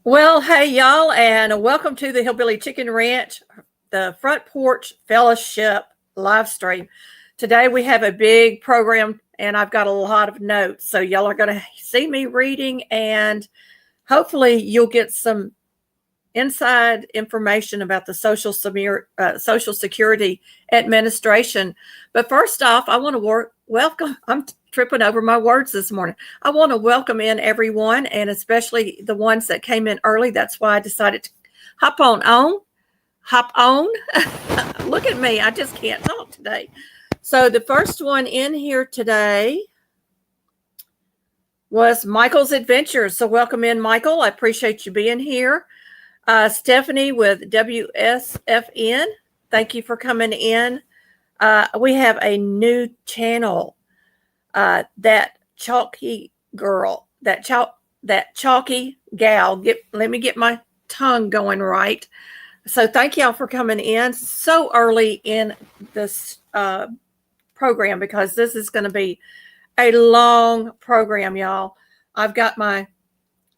Well, hey, y'all, and welcome to the Hillbilly Chicken Ranch, the Front Porch Fellowship live stream. Today we have a big program, and I've got a lot of notes. So y'all are going to see me reading, and hopefully you'll get some inside information about the Social Security Administration. But first off, I want to welcome, I'm tripping over my words this morning. I want to welcome in everyone, and especially the ones that came in early. That's why I decided to hop on. Look at me. I just can't talk today. So the first one in here today was Michael's Adventures. So welcome in, Michael. I appreciate you being here. Stephanie with WSFN, thank you for coming in. We have a new channel, that chalky girl, that chalky gal. Let me get my tongue going right. So thank y'all for coming in so early in this program, because this is going to be a long program, y'all. I've got my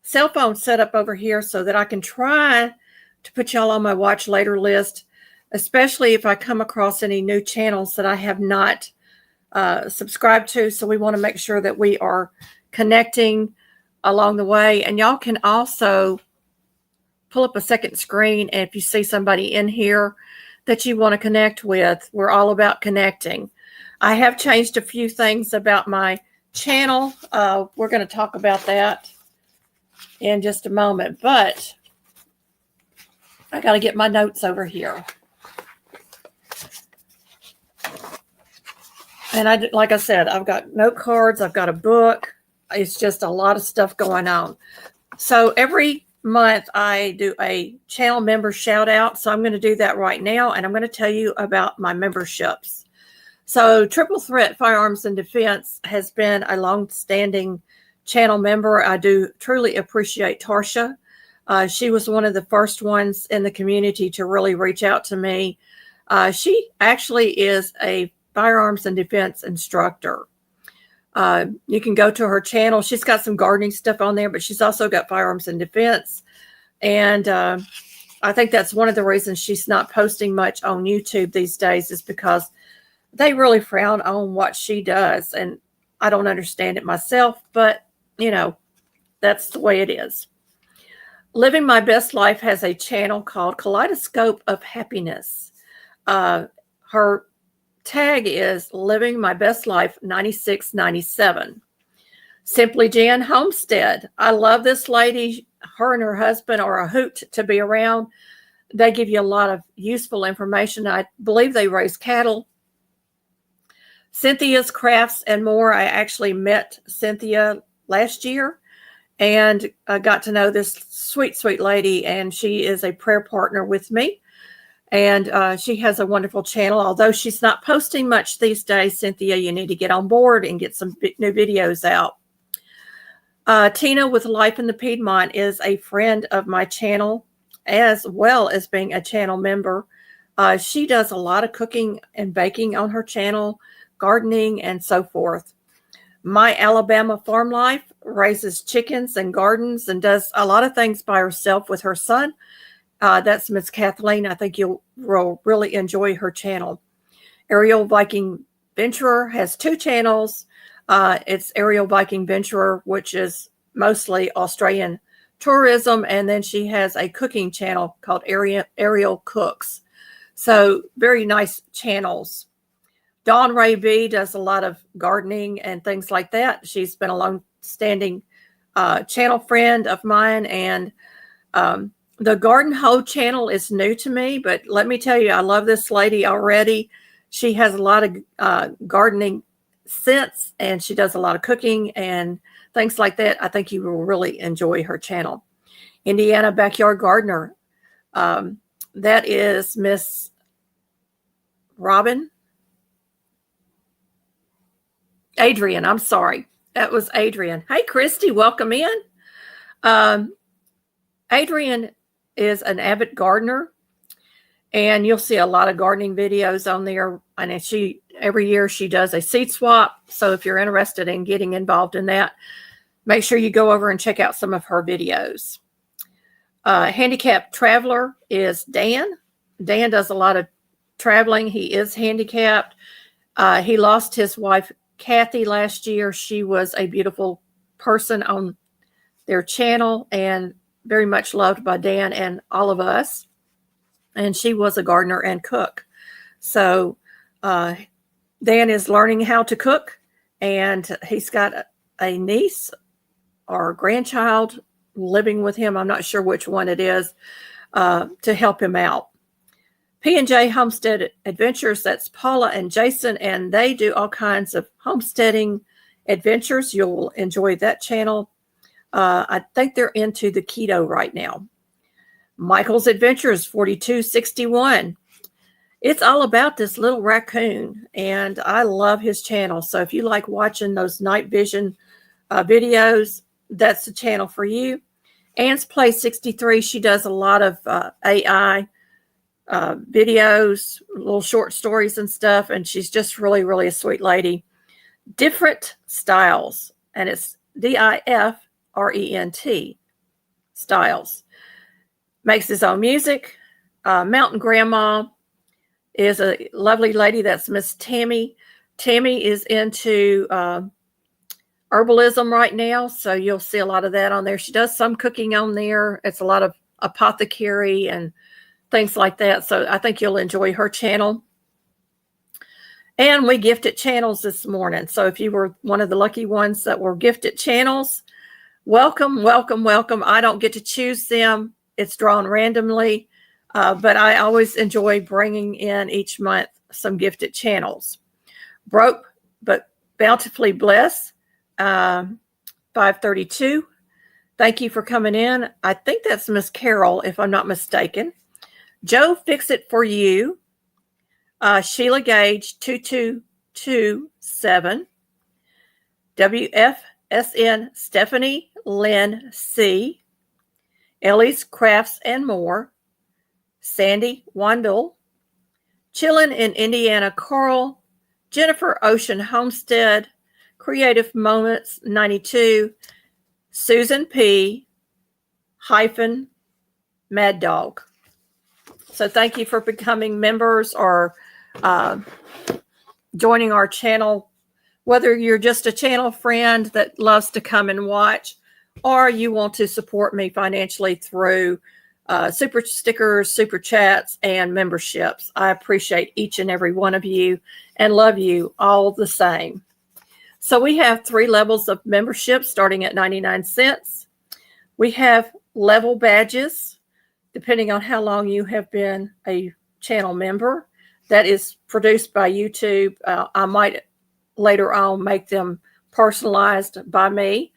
cell phone set up over here so that I can try to put y'all on my watch later list, especially if I come across any new channels that I have not subscribed to. So we want to make sure that we are connecting along the way. And y'all can also pull up a second screen, and if you see somebody in here that you want to connect with, we're all about connecting. I have changed a few things about my channel. We're going to talk about that in just a moment, but I got to get my notes over here. And like I said, I've got note cards, I've got a book. It's just a lot of stuff going on. So every month I do a channel member shout out. So I'm going to do that right now, and I'm going to tell you about my memberships. So Triple Threat Firearms and Defense has been a long-standing channel member. I do truly appreciate Tarsha. She was one of the first ones in the community to really reach out to me. She actually is a firearms and defense instructor. You can go to her channel. She's got some gardening stuff on there, but she's also got firearms and defense. And I think that's one of the reasons she's not posting much on YouTube these days, is because they really frown on what she does. And I don't understand it myself, but you know, that's the way it is. Living My Best Life has a channel called Kaleidoscope of Happiness. Her tag is Living My Best Life 9697. Simply Jan Homestead. I love this lady. Her and her husband are a hoot to be around. They give you a lot of useful information. I believe they raise cattle. Cynthia's Crafts and More. I actually met Cynthia last year and got to know this sweet, sweet lady, and she is a prayer partner with me. And she has a wonderful channel. Although she's not posting much these days, Cynthia, you need to get on board and get some new videos out. Tina with Life in the Piedmont is a friend of my channel, as well as being a channel member. She does a lot of cooking and baking on her channel, gardening, and so forth. My Alabama Farm Life raises chickens and gardens and does a lot of things by herself with her son. That's Miss Kathleen. I think you'll really enjoy her channel. Aerial Viking Venturer has two channels. It's Aerial Viking Venturer, which is mostly Australian tourism. And then she has a cooking channel called Aerial Cooks. So very nice channels. Dawn Ray B does a lot of gardening and things like that. She's been a long-standing channel friend of mine. And the Garden Hoe channel is new to me, but let me tell you, I love this lady already. She has a lot of gardening sense, and she does a lot of cooking and things like that. I think you will really enjoy her channel. Indiana Backyard Gardener. That is Miss Adrian, I'm sorry. That was Adrian. Hey, Christy, welcome in. Adrian is an avid gardener, and you'll see a lot of gardening videos on there. And every year she does a seed swap. So if you're interested in getting involved in that, make sure you go over and check out some of her videos. Handicapped traveler is Dan. Dan does a lot of traveling. He is handicapped. He lost his wife, Kathy, last year. She was a beautiful person on their channel and very much loved by Dan and all of us. And she was a gardener and cook. So Dan is learning how to cook, and he's got a niece or grandchild living with him. I'm not sure which one it is, to help him out. P&J Homestead Adventures, that's Paula and Jason, and they do all kinds of homesteading adventures. You'll enjoy that channel. I think they're into the keto right now. Michael's Adventures 4261. It's all about this little raccoon, and I love his channel. So if you like watching those night vision videos, that's the channel for you. Anne's Play 63, she does a lot of AI videos, little short stories and stuff, and she's just really, really a sweet lady. Different Styles, and it's DIFRENT Styles. Makes his own music. Mountain Grandma is a lovely lady. That's Miss Tammy. Tammy is into herbalism right now, so you'll see a lot of that on there. She does some cooking on there. It's a lot of apothecary and things like that, so I think you'll enjoy her channel. And we gifted channels this morning, so if you were one of the lucky ones that were gifted channels, welcome, welcome, welcome. I don't get to choose them. It's drawn randomly, but I always enjoy bringing in each month some gifted channels. Broke but Bountifully Blessed, 532. Thank you for coming in. I think that's Miss Carol, if I'm not mistaken. Joe Fix It For You, Sheila Gage, 2227. WFSN Stephanie Lynn C. Ellie's Crafts and More, Sandy Wandel, Chillin' in Indiana Carl, Jennifer Ocean Homestead, Creative Moments 92, Susan P. hyphen Mad Dog. So thank you for becoming members or joining our channel, whether you're just a channel friend that loves to come and watch, or you want to support me financially through super stickers, super chats, and memberships. I appreciate each and every one of you and love you all the same. So we have 3 levels of membership starting at 99 cents. We have level badges, depending on how long you have been a channel member. That is produced by YouTube. I might later on make them personalized by me.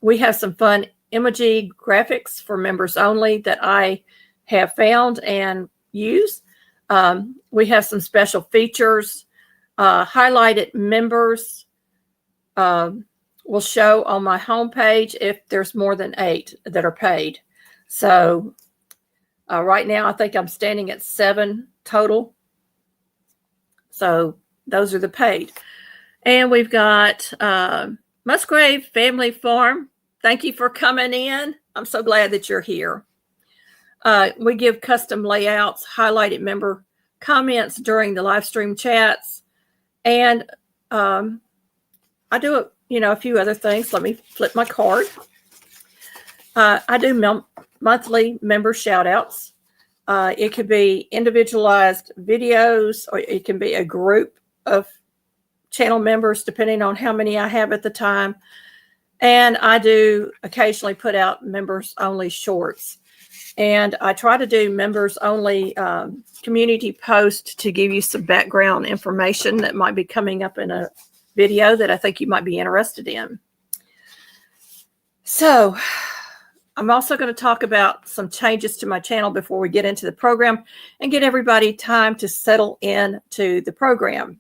We have some fun emoji graphics for members only that I have found and use. We have some special features. Highlighted members will show on my homepage if there's more than 8 that are paid. So right now, I think I'm standing at 7 total. So those are the paid. And we've got Musgrave Family Farm. Thank you for coming in. I'm so glad that you're here. We give custom layouts, highlighted member comments during the live stream chats. And I do a few other things. Let me flip my card. I do monthly member shout outs. It could be individualized videos, or it can be a group of channel members, depending on how many I have at the time. And I do occasionally put out members only shorts. And I try to do members only community post to give you some background information that might be coming up in a video that I think you might be interested in. So I'm also going to talk about some changes to my channel before we get into the program and get everybody time to settle in to the program.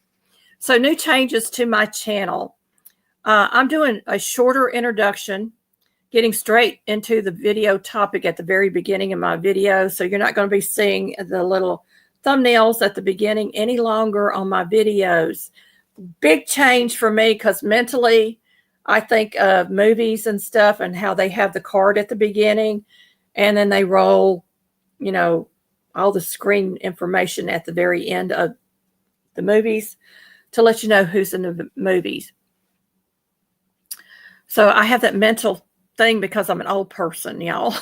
So new changes to my channel. I'm doing a shorter introduction, getting straight into the video topic at the very beginning of my video. So you're not going to be seeing the little thumbnails at the beginning any longer on my videos. Big change for me because mentally I think of movies and stuff and how they have the card at the beginning. And then they roll, you know, all the screen information at the very end of the movies to let you know who's in the movies. So I have that mental thing because I'm an old person, y'all.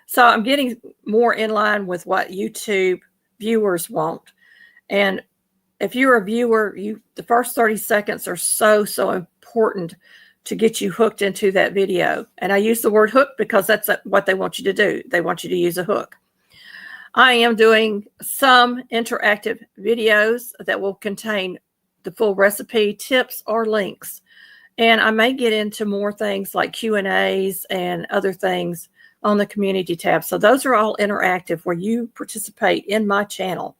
So I'm getting more in line with what YouTube viewers want. And if you're a viewer, the first 30 seconds are so important to get you hooked into that video. And I use the word hook because that's what they want you to do. They want you to use a hook. I am doing some interactive videos that will contain the full recipe, tips, or links. And I may get into more things like Q&As and other things on the community tab. So those are all interactive where you participate in my channel.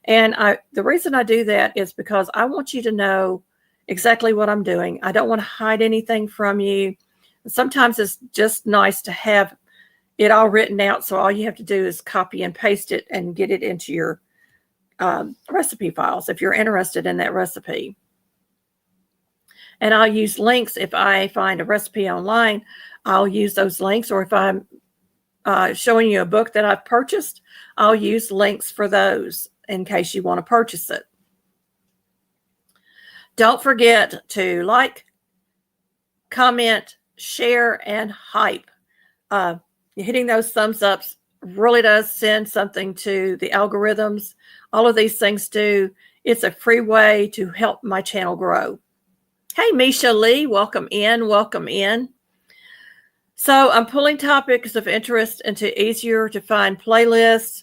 And the reason I do that is because I want you to know exactly what I'm doing. I don't want to hide anything from you. Sometimes it's just nice to have it all written out. So all you have to do is copy and paste it and get it into your recipe files if you're interested in that recipe. And I'll use links if I find a recipe online. I'll use those links, or if I'm showing you a book that I've purchased, I'll use links for those in case you want to purchase it. Don't forget to like, comment, share, and hype. Hitting those thumbs ups really does send something to the algorithms. All of these things do. It's a free way to help my channel grow. Hey, Misha Lee, welcome in, welcome in. So I'm pulling topics of interest into easier to find playlists.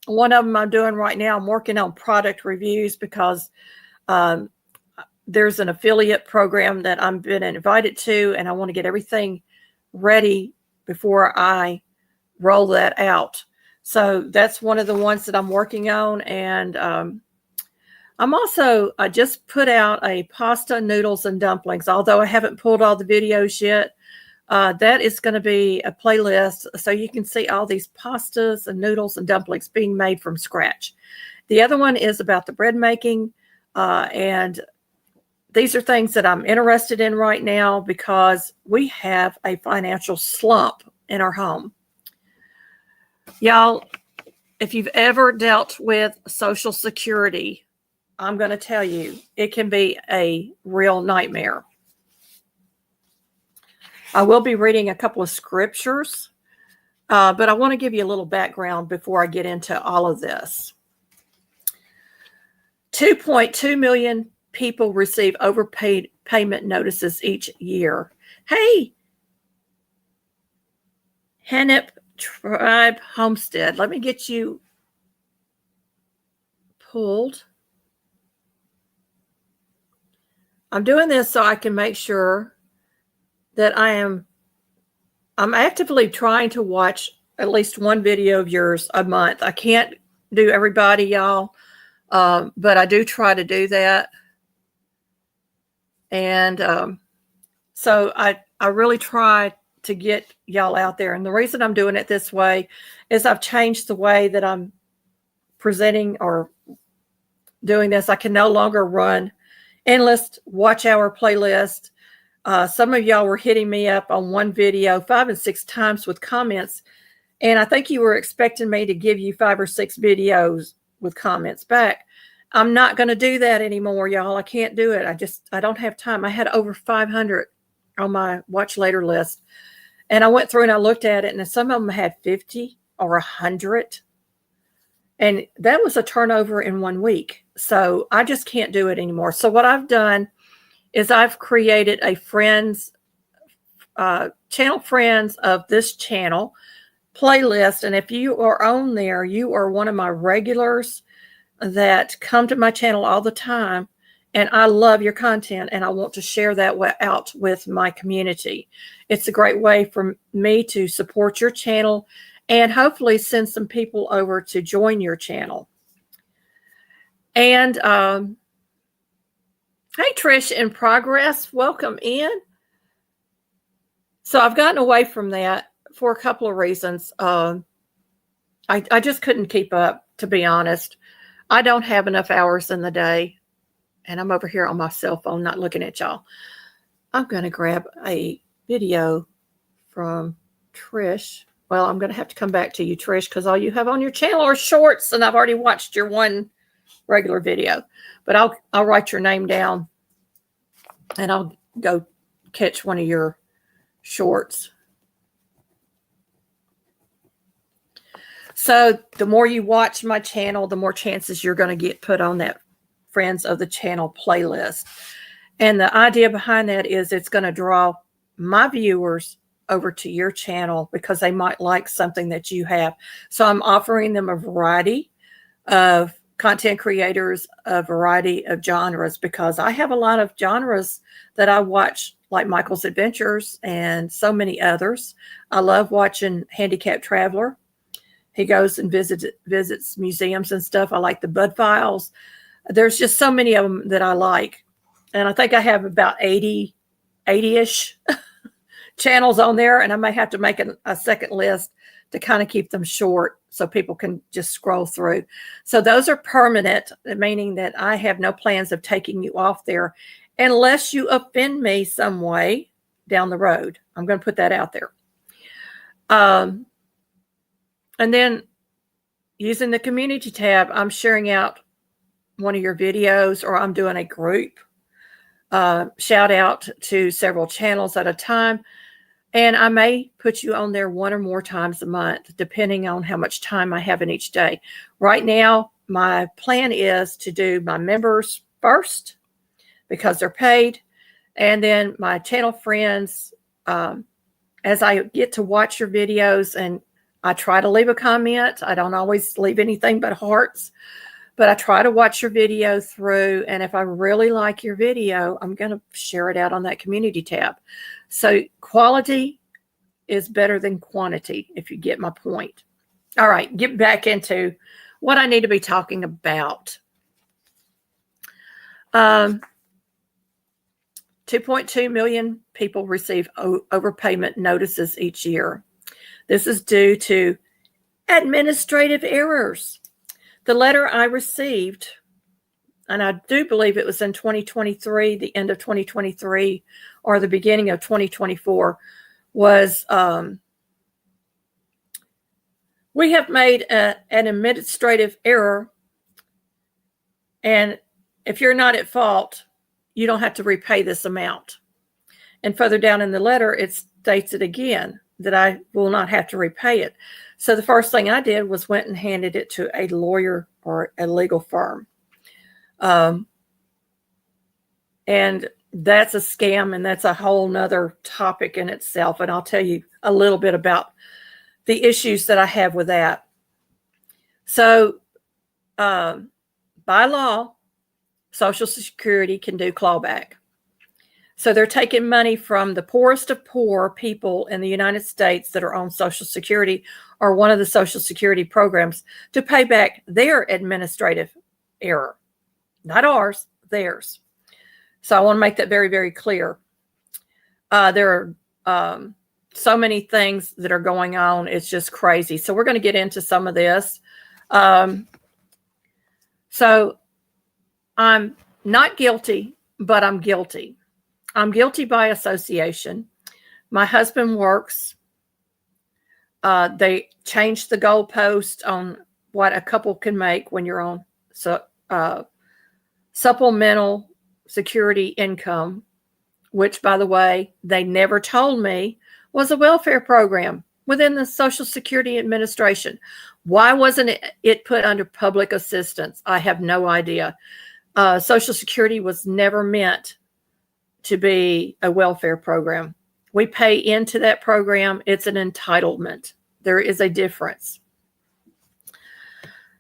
One of them I'm doing right now, I'm working on product reviews because there's an affiliate program that I've been invited to, and I want to get everything ready before I roll that out. So that's one of the ones that I'm working on. And I just put out a pasta, noodles, and dumplings, although I haven't pulled all the videos yet. That is going to be a playlist so you can see all these pastas and noodles and dumplings being made from scratch. The other one is about the bread making, and these are things that I'm interested in right now because we have a financial slump in our home. Y'all, if you've ever dealt with Social Security, I'm going to tell you, it can be a real nightmare. I will be reading a couple of scriptures, but I want to give you a little background before I get into all of this. 2.2 million people receive overpaid payment notices each year. Hey, Hennep Tribe Homestead, let me get you pulled. I'm doing this so I can make sure that I'm actively trying to watch at least one video of yours a month. I can't do everybody, y'all, but I do try to do that. And so I really try to get y'all out there. And the reason I'm doing it this way is I've changed the way that I'm presenting or doing this. I can no longer run endless watch hour playlist. Some of y'all were hitting me up on one video 5 and 6 times with comments. And I think you were expecting me to give you 5 or 6 videos with comments back. I'm not going to do that anymore, y'all. I can't do it. I don't have time. I had over 500 on my watch later list. And I went through and I looked at it, and some of them had 50 or 100. And that was a turnover in 1 week. So I just can't do it anymore. So what I've done is I've created a channel friends of this channel playlist. And if you are on there, you are one of my regulars that come to my channel all the time. And I love your content, and I want to share that out with my community. It's a great way for me to support your channel and hopefully send some people over to join your channel. And hey, Trish in progress, welcome in. So I've gotten away from that for a couple of reasons. I just couldn't keep up, to be honest. I don't have enough hours in the day. And I'm over here on my cell phone, not looking at y'all. I'm going to grab a video from Trish. Well, I'm going to have to come back to you, Trish, because all you have on your channel are shorts, and I've already watched your one regular video. But I'll write your name down, and I'll go catch one of your shorts. So the more you watch my channel, the more chances you're going to get put on that Friends of the Channel playlist. And the idea behind that is it's going to draw my viewers over to your channel because they might like something that you have. So I'm offering them a variety of content creators, a variety of genres, because I have a lot of genres that I watch, like Michael's Adventures and so many others. I love watching Handicapped Traveler. He goes and visits museums and stuff. I like the Bud Files. There's just so many of them that I like. And I think I have about 80-ish channels on there, and I may have to make a second list to kind of keep them short so people can just scroll through. So those are permanent, meaning that I have no plans of taking you off there unless you offend me some way down the road. I'm going to put that out there. And then using the community tab, I'm sharing out one of your videos, or I'm doing a group shout out to several channels at a time. And I may put you on there one or more times a month, depending on how much time I have in each day. Right now, my plan is to do my members first because they're paid. And then my channel friends, as I get to watch your videos, and I try to leave a comment. I don't always leave anything but hearts, but I try to watch your video through. And if I really like your video, I'm going to share it out on that community tab. So quality is better than quantity, if you get my point. All right, get back into what I need to be talking about. 2.2 million people receive overpayment notices each year. This is due to administrative errors. The letter I received, and I do believe it was in 2023, the end of 2023 or the beginning of 2024, was we have made an administrative error, and if you're not at fault, you don't have to repay this amount. And further down in the letter, it states it again, that I will not have to repay it. So the first thing I did was went and handed it to a lawyer or a legal firm. And that's a scam, and that's a whole nother topic in itself. And I'll tell you a little bit about the issues that I have with that. So by law, Social Security can do clawback. So they're taking money from the poorest of poor people in the United States that are on Social Security or one of the Social Security programs to pay back their administrative error. Not ours, theirs. So I want to make that very, very clear. There are so many things that are going on. It's just crazy. So we're going to get into some of this. So I'm not guilty, but I'm guilty. I'm guilty by association. My husband works. They changed the goalpost on what a couple can make when you're on supplemental security income, which, by the way, they never told me was a welfare program within the Social Security Administration. Why wasn't it put under public assistance? I have no idea. Social Security was never meant to be a welfare program. We pay into that program. It's an entitlement. There is a difference.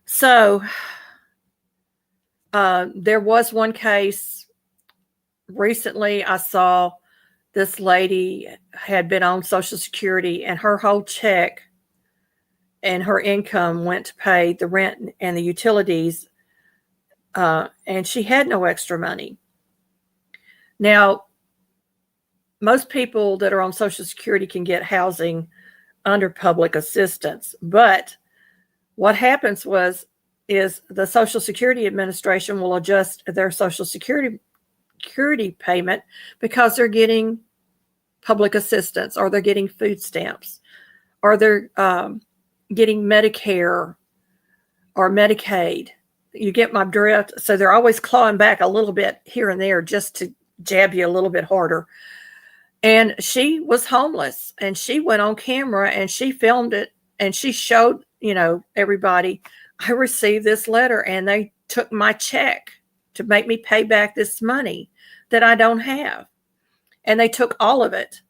So there was one case recently. I saw this lady had been on Social Security, and her whole check and her income went to pay the rent and the utilities, and she had no extra money. Now, most people that are on Social Security can get housing under public assistance, but what happens is the Social Security Administration will adjust their Social Security payment because they're getting public assistance or they're getting food stamps. or they're getting Medicare or Medicaid. You get my drift? So they're always clawing back a little bit here and there just to jab you a little bit harder. And she was homeless, and she went on camera and she filmed it, and she showed, everybody, I received this letter and they took my check to make me pay back this money that I don't have. And they took all of it.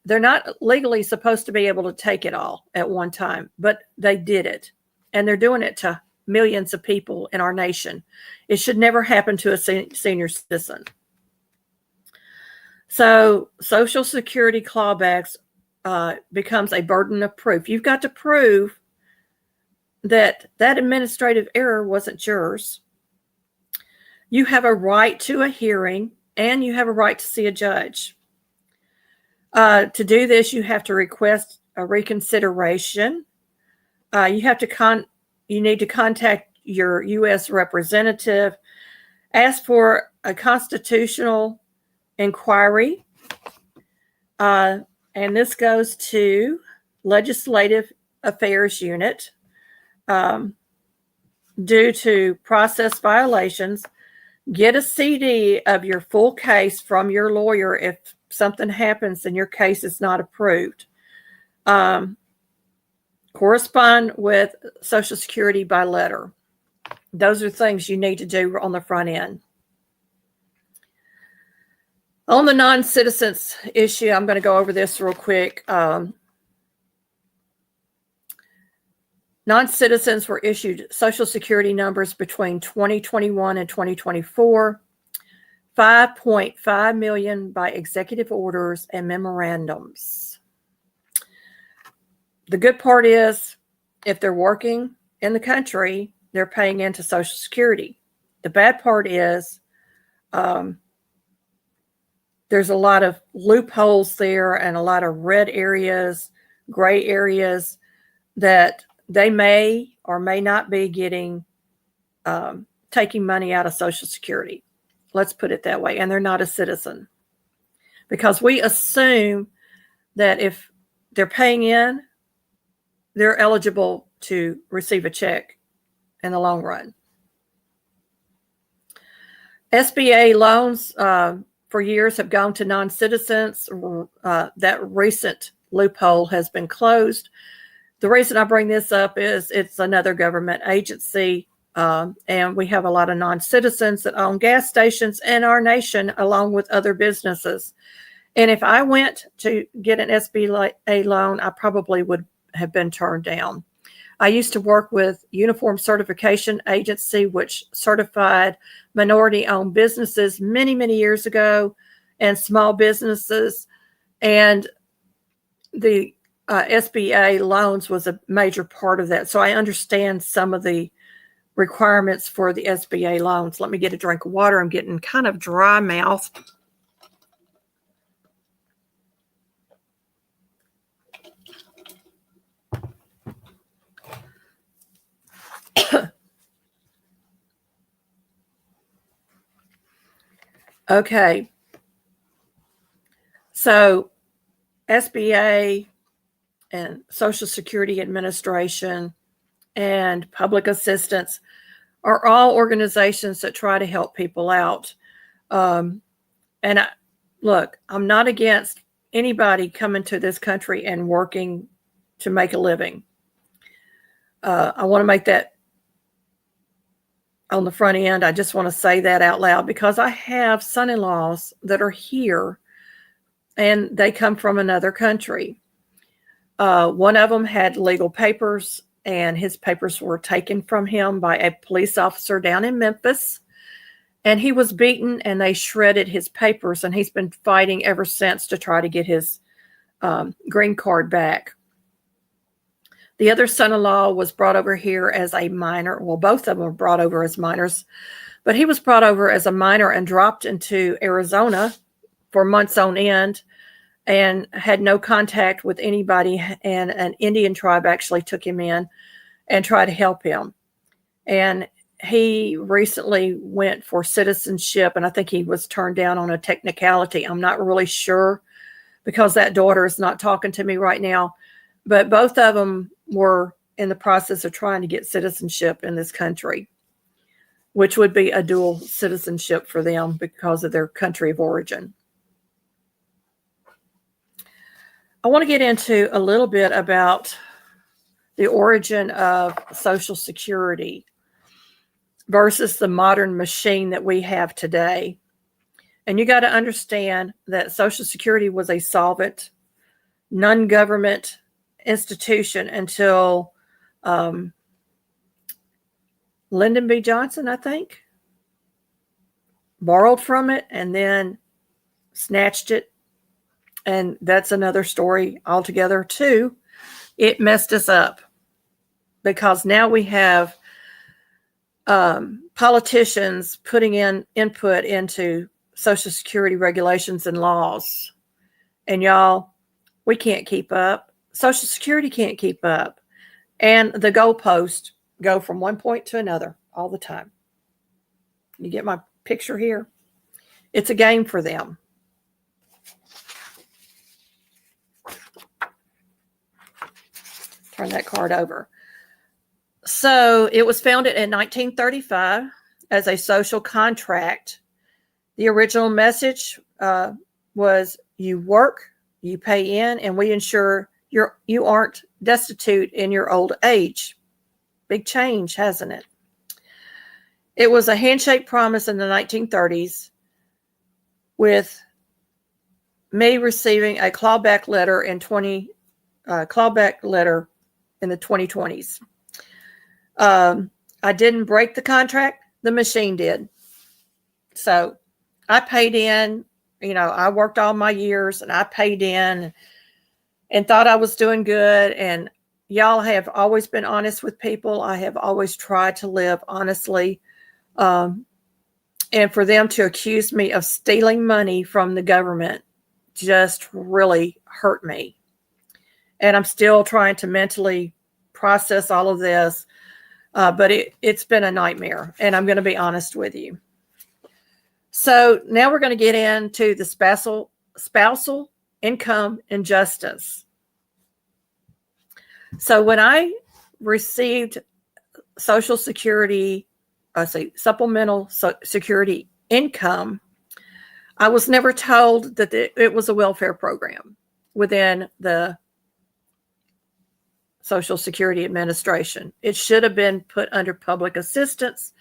They're not legally supposed to be able to take it all at one time, but they did it. And they're doing it to millions of people in our nation. It should never happen to a senior citizen. So Social Security clawbacks becomes a burden of proof. You've got to prove that administrative error wasn't yours. You have a right to a hearing, and you have a right to see a judge. To do this, you have to request a reconsideration. You need to contact your U.S. representative, ask for a constitutional inquiry, and this goes to Legislative Affairs Unit. Due to process violations, get a CD of your full case from your lawyer if something happens and your case is not approved. Correspond with Social Security by letter. Those are things you need to do on the front end. On the non-citizens issue, I'm going to go over this real quick. Non-citizens were issued Social Security numbers between 2021 and 2024, 5.5 million by executive orders and memorandums. The good part is, if they're working in the country, they're paying into Social Security. The bad part is there's a lot of loopholes there and a lot of red areas, gray areas that they may or may not be getting, taking money out of Social Security. Let's put it that way. And they're not a citizen. Because we assume that if they're paying in, they're eligible to receive a check in the long run. SBA loans for years have gone to non-citizens. That recent loophole has been closed. The reason I bring this up is it's another government agency, and we have a lot of non-citizens that own gas stations in our nation, along with other businesses. And if I went to get an SBA loan, I probably would have been turned down. I used to work with Uniform Certification Agency, which certified minority-owned businesses many, many years ago, and small businesses. And the SBA loans was a major part of that. So I understand some of the requirements for the SBA loans. Let me get a drink of water. I'm getting kind of dry mouth. Okay. So SBA and Social Security Administration and public assistance are all organizations that try to help people out. And look, I'm not against anybody coming to this country and working to make a living. I want to make that on the front end. I just want to say that out loud because I have son-in-laws that are here and they come from another country. One of them had legal papers, and his papers were taken from him by a police officer down in Memphis. And he was beaten, and they shredded his papers, and he's been fighting ever since to try to get his green card back. The other son-in-law was brought over here as a minor. Well, both of them were brought over as minors, but he was brought over as a minor and dropped into Arizona for months on end and had no contact with anybody. And an Indian tribe actually took him in and tried to help him. And he recently went for citizenship, and I think he was turned down on a technicality. I'm not really sure because that daughter is not talking to me right now. but both of them were in the process of trying to get citizenship in this country, which would be a dual citizenship for them because of their country of origin. I want to get into a little bit about the origin of Social Security versus the modern machine that we have today. And you got to understand that Social Security was a solvent, non-government institution until Lyndon B. Johnson, I think, borrowed from it and then snatched it. And that's another story altogether, too. It messed us up because now we have politicians putting in input into Social Security regulations and laws. And y'all, we can't keep up. Social Security can't keep up. And the goalposts go from one point to another all the time. You get my picture here? It's a game for them. Turn that card over. So it was founded in 1935 as a social contract. The original message was you work, you pay in, and we ensure you aren't destitute in your old age. Big change, hasn't it? It was a handshake promise in the 1930s with me receiving a clawback letter in the 2020s. I didn't break the contract. The machine did. So I paid in, I worked all my years and I paid in and thought I was doing good. And y'all have always been honest with people. I have always tried to live honestly. And for them to accuse me of stealing money from the government just really hurt me. And I'm still trying to mentally process all of this. But it's been a nightmare. And I'm going to be honest with you. So now we're going to get into the spousal income injustice. So when I received Social Security, supplemental security income, I was never told that it was a welfare program within the Social Security Administration. It should have been put under public assistance,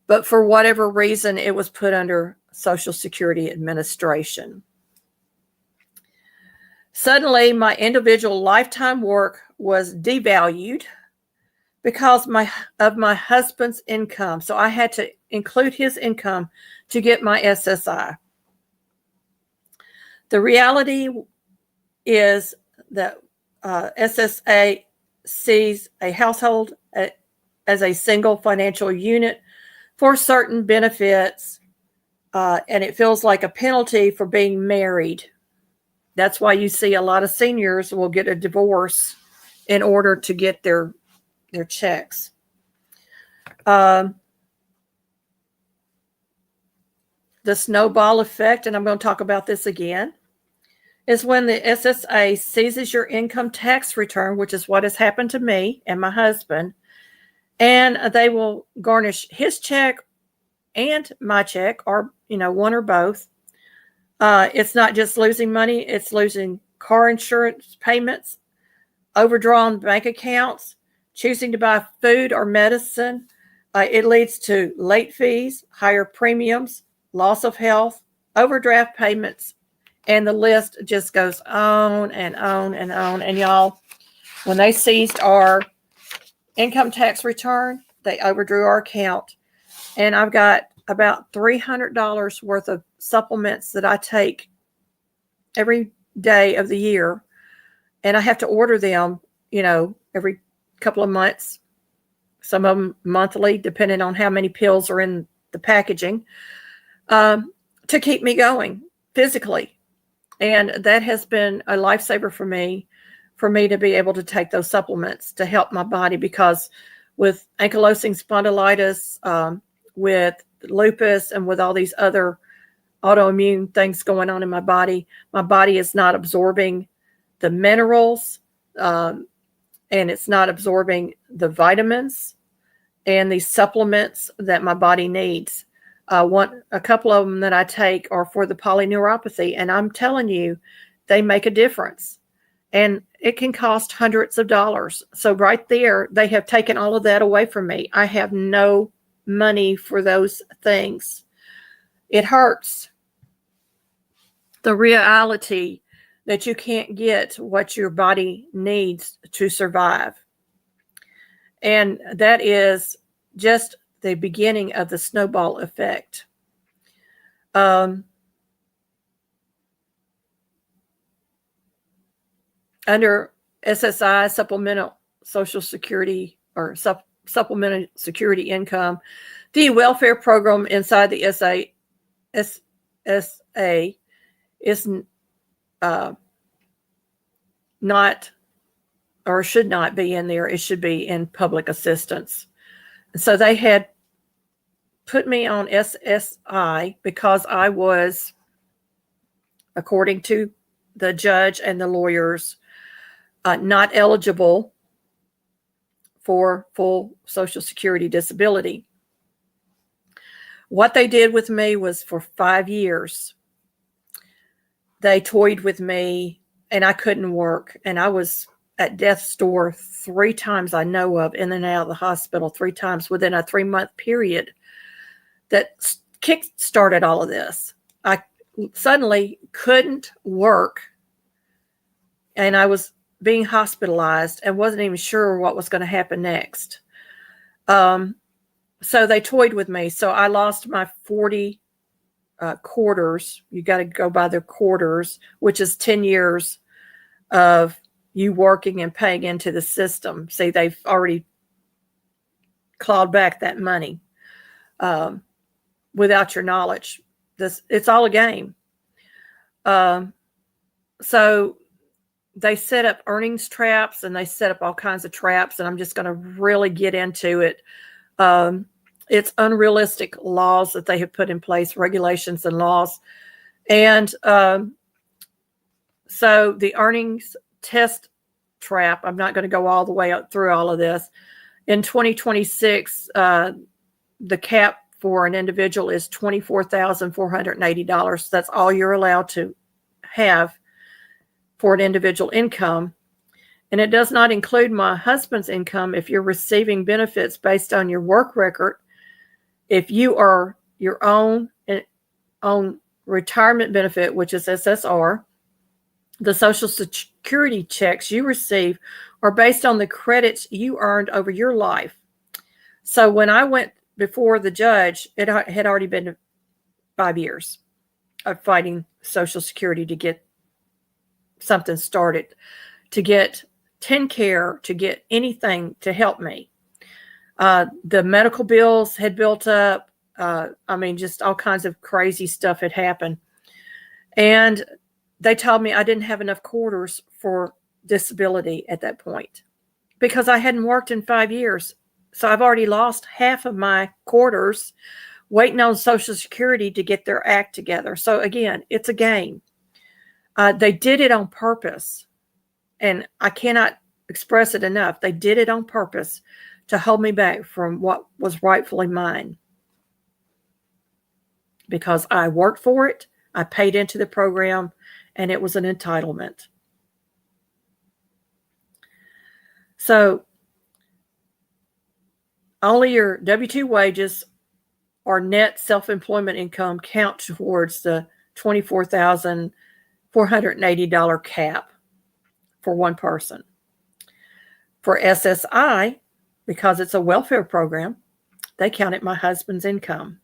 but for whatever reason, it was put under Social Security Administration. Suddenly, my individual lifetime work was devalued because of my husband's income. So I had to include his income to get my SSI. The reality is that SSA sees a household as a single financial unit for certain benefits, and it feels like a penalty for being married. That's why you see a lot of seniors will get a divorce in order to get their checks. The snowball effect, and I'm going to talk about this again, is when the SSA seizes your income tax return, which is what has happened to me and my husband, and they will garnish his check and my check, or one or both. It's not just losing money, it's losing car insurance payments, overdrawn bank accounts, choosing to buy food or medicine. It leads to late fees, higher premiums, loss of health, overdraft payments, and the list just goes on and on and on. And y'all, when they seized our income tax return, they overdrew our account. And I've got about $300 worth of supplements that I take every day of the year. And I have to order them, every couple of months, some of them monthly, depending on how many pills are in the packaging, to keep me going physically. And that has been a lifesaver for me to be able to take those supplements to help my body, because with ankylosing spondylitis, with lupus, and with all these other autoimmune things going on in my body is not absorbing the minerals and it's not absorbing the vitamins and the supplements that my body needs. A couple of them that I take are for the polyneuropathy, and I'm telling you, they make a difference. And it can cost hundreds of dollars. So right there, they have taken all of that away from me. I have no money for those things. It hurts. The reality that you can't get what your body needs to survive. And that is just the beginning of the snowball effect. Under SSI, supplemental Social Security or supplemental security income, the welfare program inside the SSA is not or should not be in there. It should be in public assistance. So they had put me on SSI because I was, according to the judge and the lawyers, not eligible for full Social Security disability. What they did with me was for 5 years, they toyed with me and I couldn't work. And I was at death's door 3 times I know of, in and out of the hospital 3 times within a 3-month period that kick-started all of this. I suddenly couldn't work, and I was being hospitalized and wasn't even sure what was going to happen next. So they toyed with me. So I lost my 40 quarters. You got to go by their quarters, which is 10 years of you working and paying into the system. See, they've already clawed back that money without your knowledge. It's all a game. So they set up earnings traps and they set up all kinds of traps, and I'm just going to really get into it. It's unrealistic laws that they have put in place, regulations and laws. And so the earnings test trap, I'm not going to go all the way up through all of this. In 2026, the cap for an individual is $24,480. That's all you're allowed to have for an individual income. And it does not include my husband's income if you're receiving benefits based on your work record. If you are your own retirement benefit, which is SSR, the Social Security checks you receive are based on the credits you earned over your life. So when I went before the judge, it had already been 5 years of fighting Social Security to get something started, to get TennCare, to get anything to help me. The medical bills had built up. Just all kinds of crazy stuff had happened. And they told me I didn't have enough quarters for disability at that point because I hadn't worked in 5 years. So I've already lost half of my quarters waiting on Social Security to get their act together. So again, it's a game. They did it on purpose, and I cannot express it enough. They did it on purpose to hold me back from what was rightfully mine because I worked for it, I paid into the program, and it was an entitlement. So only your W-2 wages or net self-employment income count towards the $24,480 cap for one person. For SSI, because it's a welfare program, they counted my husband's income.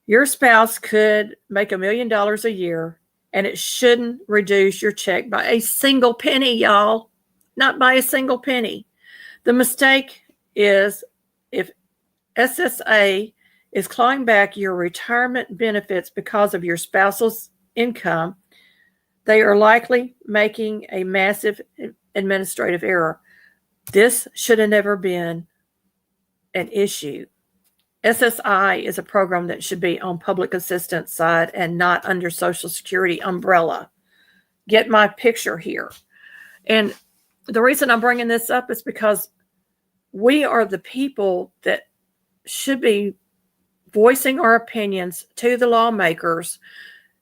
Your spouse could make $1 million a year, and it shouldn't reduce your check by a single penny, y'all. Not by a single penny. The mistake is if SSA is clawing back your retirement benefits because of your spouse's income, they are likely making a massive administrative error. This should have never been an issue. SSI is a program that should be on public assistance side and not under Social Security umbrella. Get my picture here. And the reason I'm bringing this up is because we are the people that should be voicing our opinions to the lawmakers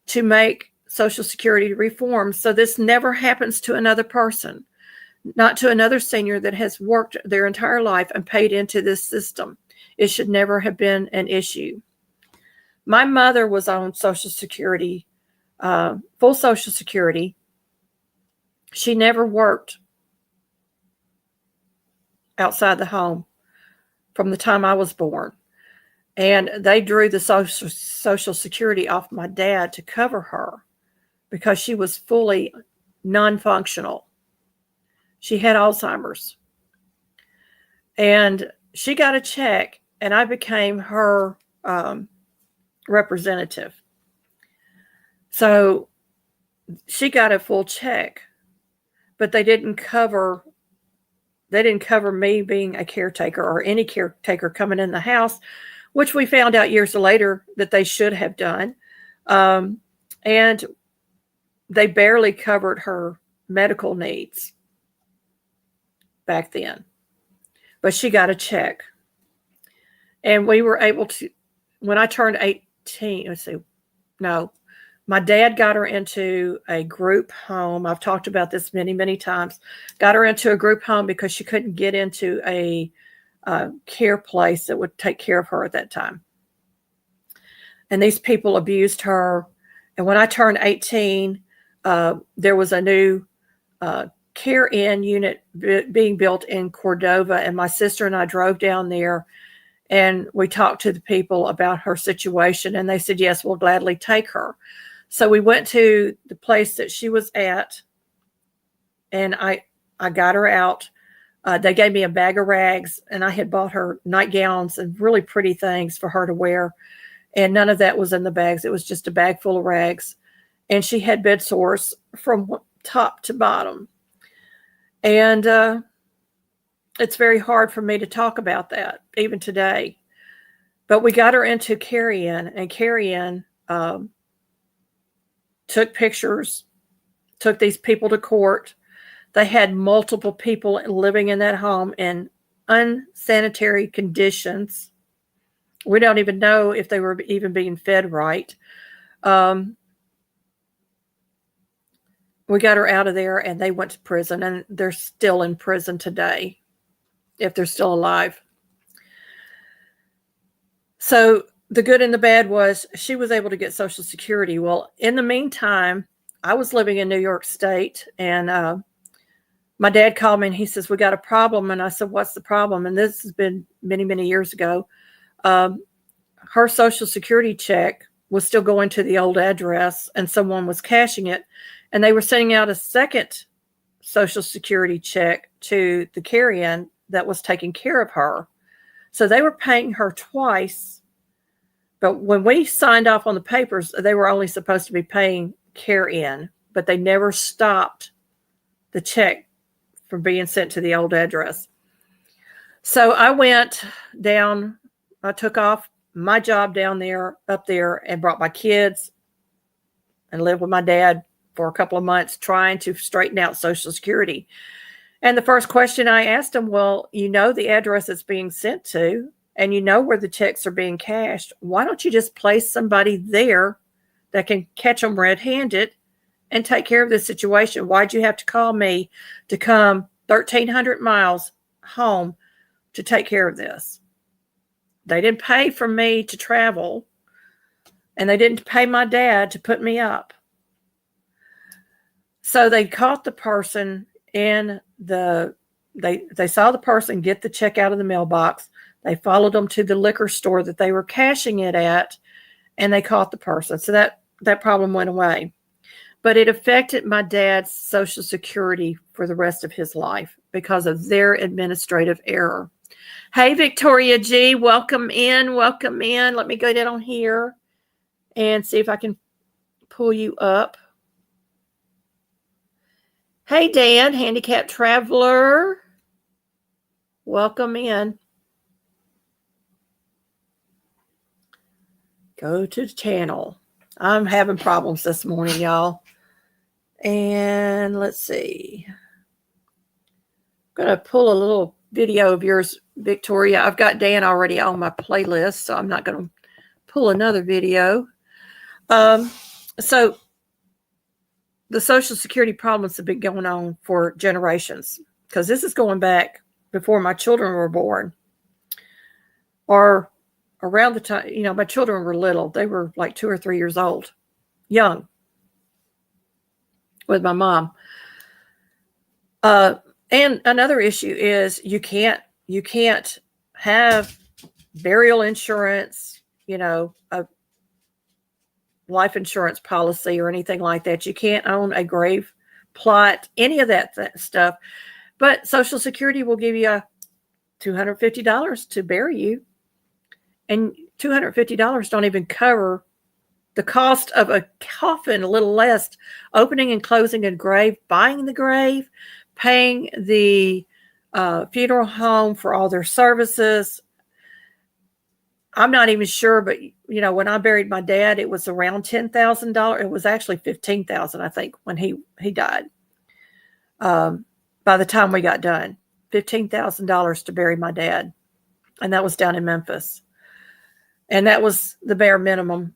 to make Social Security reforms so this never happens to another person, not to another senior that has worked their entire life and paid into this system. It should never have been an issue. My mother was on Social Security, full Social Security. She never worked outside the home from the time I was born. And they drew the Social Security off my dad to cover her because she was fully non-functional. She had Alzheimer's. And she got a check, and I became her representative. So she got a full check, but they didn't cover me being a caretaker or any caretaker coming in the house, which we found out years later that they should have done. And they barely covered her medical needs back then. But she got a check. And we were able to, when I turned 18, my dad got her into a group home. I've talked about this many, many times. Got her into a group home because she couldn't get into a care place that would take care of her at that time. And these people abused her. And when I turned 18, there was a new care in unit being built in Cordova. And my sister and I drove down there, and we talked to the people about her situation. And they said, yes, we'll gladly take her. So we went to the place that she was at, and I got her out. They gave me a bag of rags, and I had bought her nightgowns and really pretty things for her to wear. And none of that was in the bags. It was just a bag full of rags. And she had bed sores from top to bottom. And it's very hard for me to talk about that, even today. But we got her into carry-in, and carry-in took pictures, took these people to court. They had multiple people living in that home in unsanitary conditions. We don't even know if they were even being fed right. We got her out of there, and they went to prison, and they're still in prison today, if they're still alive. So the good and the bad was she was able to get Social Security. Well, in the meantime, I was living in New York State, and my dad called me, and he says, we got a problem. And I said, what's the problem? And this has been many, many years ago. Her Social Security check was still going to the old address, and someone was cashing it. And they were sending out a second Social Security check to the carry-in that was taking care of her. So they were paying her twice. But when we signed off on the papers, they were only supposed to be paying carry-in, but they never stopped the check from being sent to the old address. So I went down, I took off my job up there, and brought my kids and lived with my dad for a couple of months trying to straighten out Social Security. And the first question I asked him, well, you know the address it's being sent to, and you know where the checks are being cashed. Why don't you just place somebody there that can catch them red-handed and take care of this situation? Why'd you have to call me to come 1,300 miles home to take care of this? They didn't pay for me to travel, and they didn't pay my dad to put me up. So they caught the person they saw the person get the check out of the mailbox. They followed them to the liquor store that they were cashing it at, and they caught the person. So that problem went away. But it affected my dad's Social Security for the rest of his life because of their administrative error. Hey, Victoria G, welcome in, welcome in. Let me go down on here and see if I can pull you up. Hey, Dan, handicapped traveler, welcome in. Go to the channel. I'm having problems this morning, y'all. And let's see. going to pull a little video of yours, Victoria. I've got Dan already on my playlist, so I'm not going to pull another video. So the Social Security problems have been going on for generations, because this is going back before my children were born, or around the time, my children were little. They were like 2 or 3 years old, young, with my mom. And another issue is you can't have burial insurance, a life insurance policy or anything like that. You can't own a grave plot, any of that stuff. But Social Security will give you $250 to bury you. And $250 don't even cover the cost of a coffin, a little less, opening and closing a grave, buying the grave, paying the funeral home for all their services. I'm not even sure, but when I buried my dad, it was around $10,000. It was actually $15,000, I think, when he died. By the time we got done, $15,000 to bury my dad, and that was down in Memphis, and that was the bare minimum,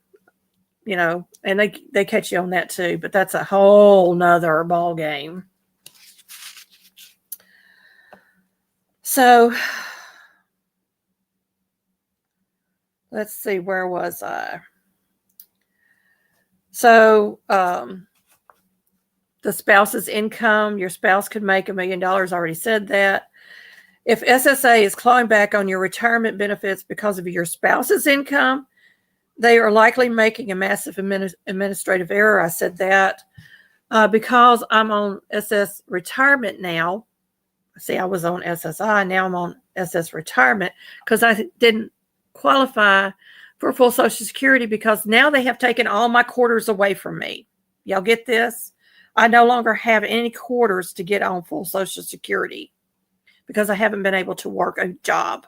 And they catch you on that too, but that's a whole nother ball game. So let's see, where was I? So the spouse's income, your spouse could make $1 million. I already said that. If SSA is clawing back on your retirement benefits because of your spouse's income, they are likely making a massive administrative error. I said that. Because I'm on SS retirement now. See, I was on SSI. Now I'm on SS retirement because I didn't qualify for full Social Security, because now they have taken all my quarters away from me. Y'all get this? I no longer have any quarters to get on full Social Security because I haven't been able to work a job.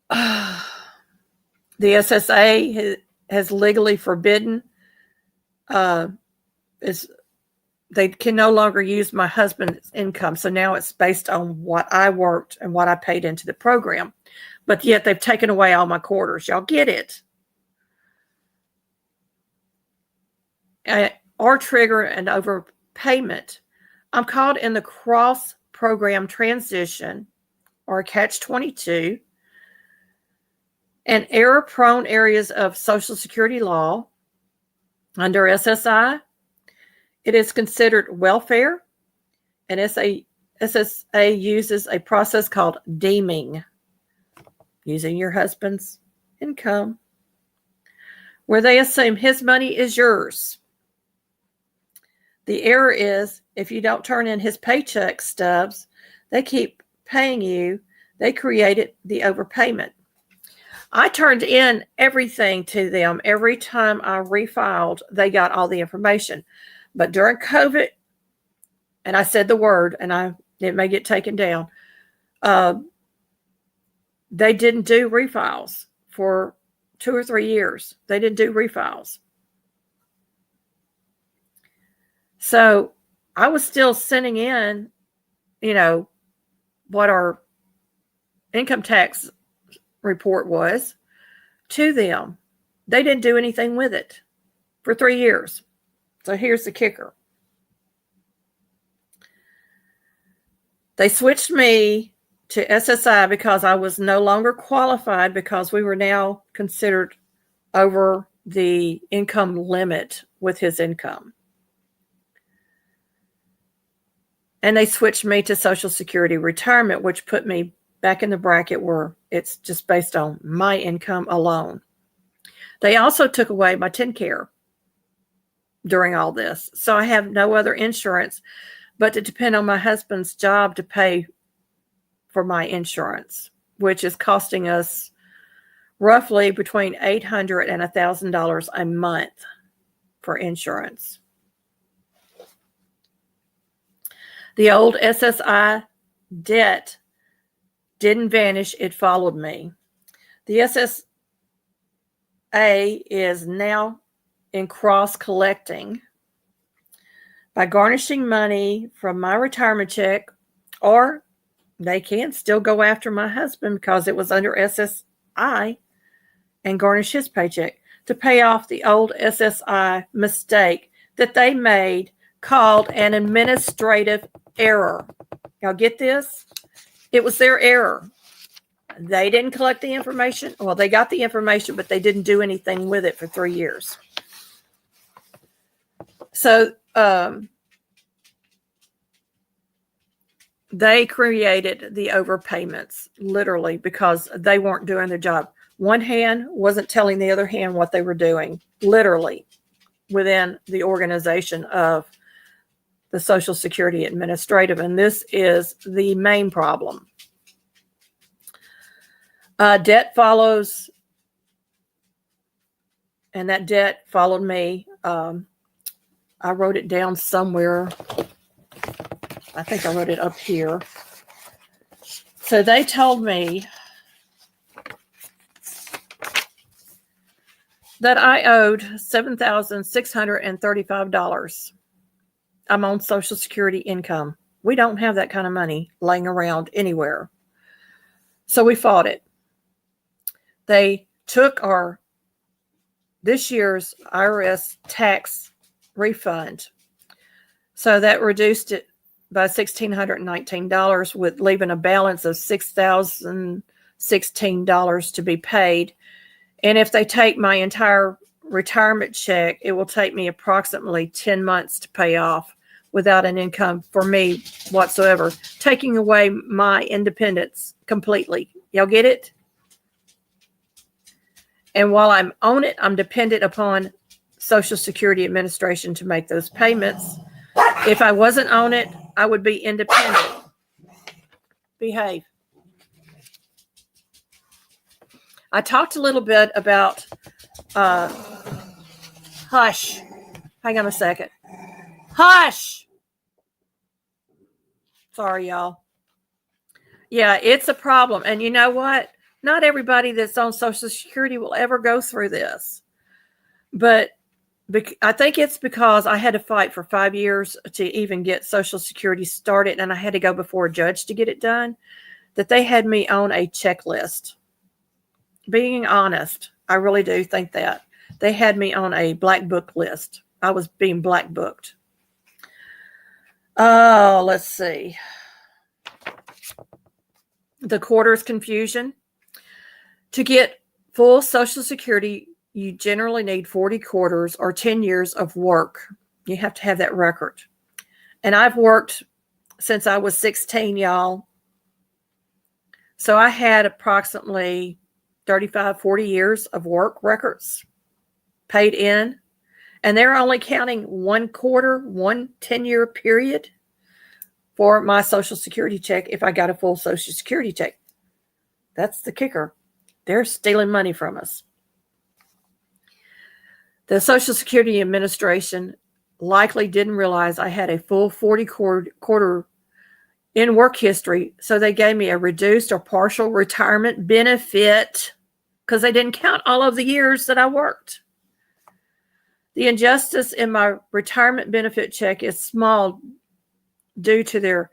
The SSA has legally forbidden, they can no longer use my husband's income. So now it's based on what I worked and what I paid into the program. But yet they've taken away all my quarters. Y'all get it? Or trigger an overpayment. I'm caught in the cross-program transition, or catch-22, and error-prone areas of Social Security law. Under SSI, it is considered welfare, and SSA uses a process called deeming, using your husband's income, where they assume his money is yours. The error is, if you don't turn in his paycheck stubs, they keep paying you. They created the overpayment. I turned in everything to them. Every time I refiled, they got all the information. But during COVID, and I said the word, and it may get taken down, they didn't do refiles for 2 or 3 years. They didn't do refiles. So I was still sending in, what our income tax report was to them. They didn't do anything with it for 3 years. So here's the kicker. They switched me to SSI because I was no longer qualified, because we were now considered over the income limit with his income. And they switched me to Social Security retirement, which put me back in the bracket where it's just based on my income alone. They also took away my TennCare during all this. So I have no other insurance but to depend on my husband's job to pay for my insurance, which is costing us roughly between $800 and $1,000 a month for insurance. The old SSI debt didn't vanish. It followed me. The SSA is now in cross collecting. by garnishing money from my retirement check, or they can still go after my husband because it was under SSI and garnish his paycheck to pay off the old SSI mistake that they made called an administrative error. Y'all get this? It was their error. They didn't collect the information. Well, they got the information, but they didn't do anything with it for 3 years. So they created the overpayments, literally, because they weren't doing their job. One hand wasn't telling the other hand what they were doing, literally, within the organization of the Social Security Administrative. And this is the main problem. Debt follows, and that debt followed me. I wrote it down somewhere. I think I wrote it up here. So they told me that I owed $7,635. I'm on Social Security income. We don't have that kind of money laying around anywhere. So we fought it. They took this year's IRS tax refund. So that reduced it by $1,619, with leaving a balance of $6,016 to be paid. And if they take my entire retirement check, it will take me approximately 10 months to pay off without an income for me whatsoever, taking away my independence completely. Y'all get it? And while I'm on it, I'm dependent upon Social Security Administration to make those payments. If I wasn't on it, I would be independent. Behave. I talked a little bit about, hush. Hang on a second. Hush. Sorry, y'all. Yeah, it's a problem. And you know what? Not everybody that's on Social Security will ever go through this. But I think it's because I had to fight for 5 years to even get Social Security started, and I had to go before a judge to get it done, that they had me on a checklist. Being honest, I really do think that. They had me on a black book list. I was being black booked. Oh, let's see. The quarters confusion. To get full Social Security, you generally need 40 quarters or 10 years of work. You have to have that record. And I've worked since I was 16, y'all. So I had approximately 35, 40 years of work records paid in. And they're only counting 1 quarter, 1 10-year period for my Social Security check if I got a full Social Security check. That's the kicker. They're stealing money from us. The Social Security Administration likely didn't realize I had a full 40 quarter in work history, so they gave me a reduced or partial retirement benefit because they didn't count all of the years that I worked. The injustice in my retirement benefit check is small due to their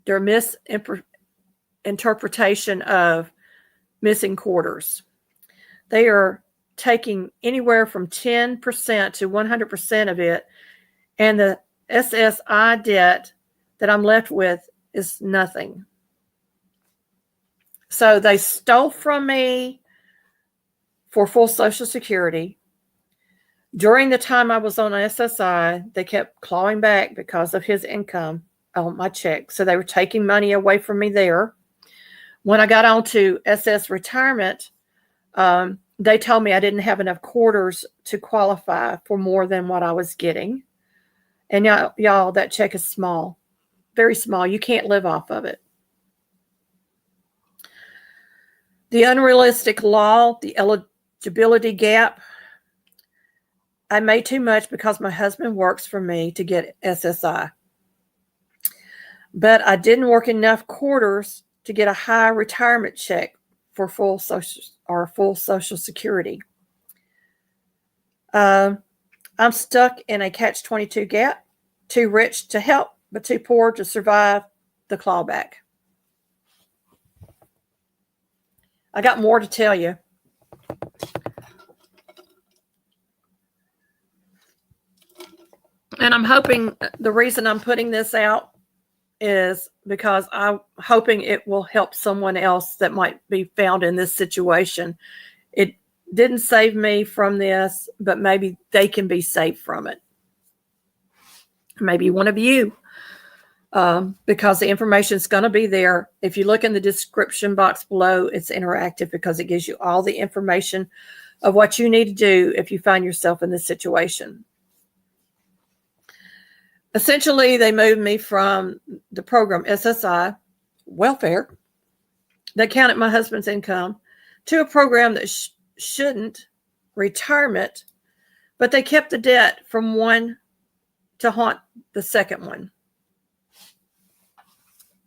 misinterpretation of missing quarters. They are taking anywhere from 10% to 100% of it, and the SSI debt that I'm left with is nothing. So they stole from me for full Social Security. During the time I was on SSI, they kept clawing back because of his income on my check. So they were taking money away from me there. When I got on to SS retirement, they told me I didn't have enough quarters to qualify for more than what I was getting. And y'all, that check is small, very small. You can't live off of it. The unrealistic law, the eligibility gap. I made too much because my husband works for me to get SSI. But I didn't work enough quarters to get a high retirement check for full Social Security. I'm stuck in a catch-22 gap, too rich to help, but too poor to survive the clawback. I got more to tell you. And I'm hoping the reason I'm putting this out is because I'm hoping it will help someone else that might be found in this situation. It didn't save me from this, but maybe they can be saved from it. Maybe one of you, because the information is going to be there. If you look in the description box below, it's interactive because it gives you all the information of what you need to do if you find yourself in this situation. Essentially, they moved me from the program SSI, welfare, that counted my husband's income, to a program that shouldn't, retirement, but they kept the debt from one to haunt the second one.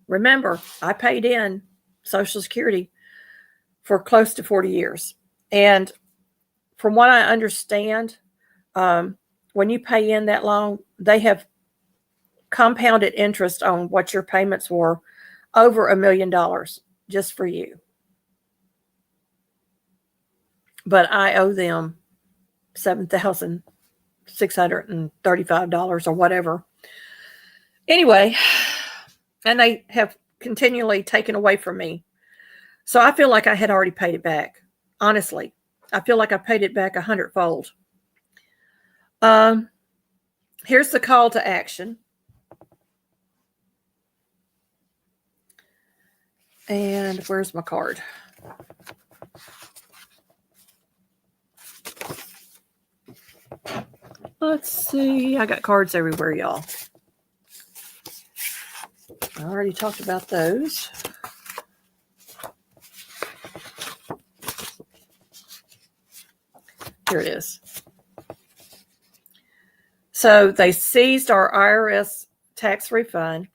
Remember, I paid in Social Security for close to 40 years. And from what I understand, when you pay in that long, they have compounded interest on what your payments were over $1 million just for you. But I owe them $7,635 or whatever. Anyway, and they have continually taken away from me. So I feel like I had already paid it back. Honestly, I feel like I paid it back 100-fold. Here's the call to action. And where's my card? Let's see. I got cards everywhere, y'all. I already talked about those. Here it is. So they seized our IRS tax refund.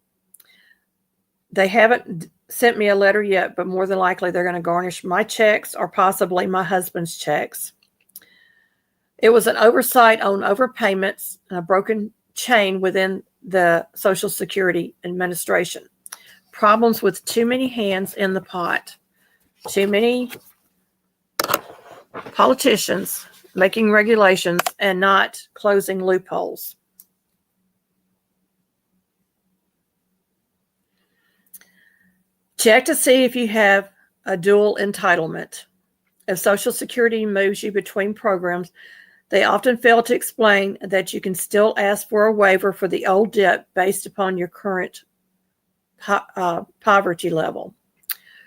They haven't sent me a letter yet, but more than likely they're going to garnish my checks or possibly my husband's checks. It was an oversight on overpayments and a broken chain within the Social Security Administration. Problems with too many hands in the pot. Too many politicians making regulations and not closing loopholes. Check to see if you have a dual entitlement. If Social Security moves you between programs, they often fail to explain that you can still ask for a waiver for the old debt based upon your current poverty level.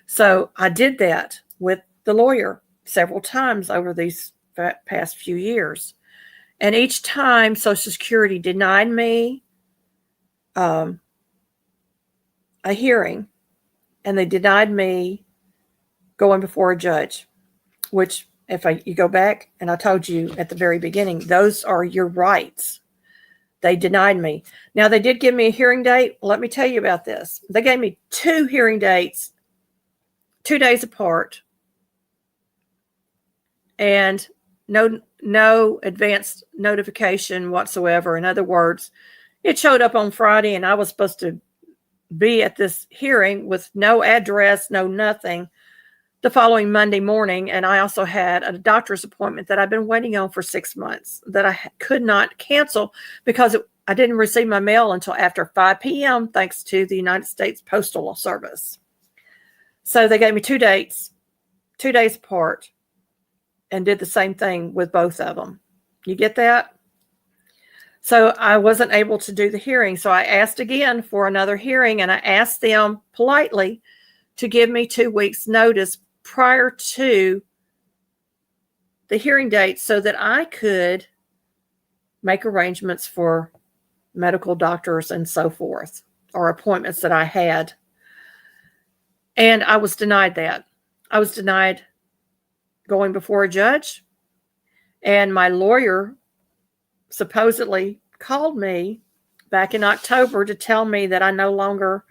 So I did that with the lawyer several times over these past few years. And each time Social Security denied me a hearing, and they denied me going before a judge, which you go back, and I told you at the very beginning, those are your rights. They denied me. Now, they did give me a hearing date. Let me tell you about this. They gave me 2 hearing dates, 2 days apart, and no advance notification whatsoever. In other words, it showed up on Friday, and I was supposed to be at this hearing with no address, no nothing, the following Monday morning. And I also had a doctor's appointment that I've been waiting on for 6 months that I could not cancel because I didn't receive my mail until after 5 p.m. thanks to the United States Postal Service. So they gave me 2 dates, 2 days apart, and did the same thing with both of them. You get that? So I wasn't able to do the hearing. So I asked again for another hearing, and I asked them politely to give me 2 weeks notice prior to the hearing date so that I could make arrangements for medical doctors and so forth, or appointments that I had. And I was denied that. I was denied going before a judge, and my lawyer supposedly called me back in October to tell me that I no longer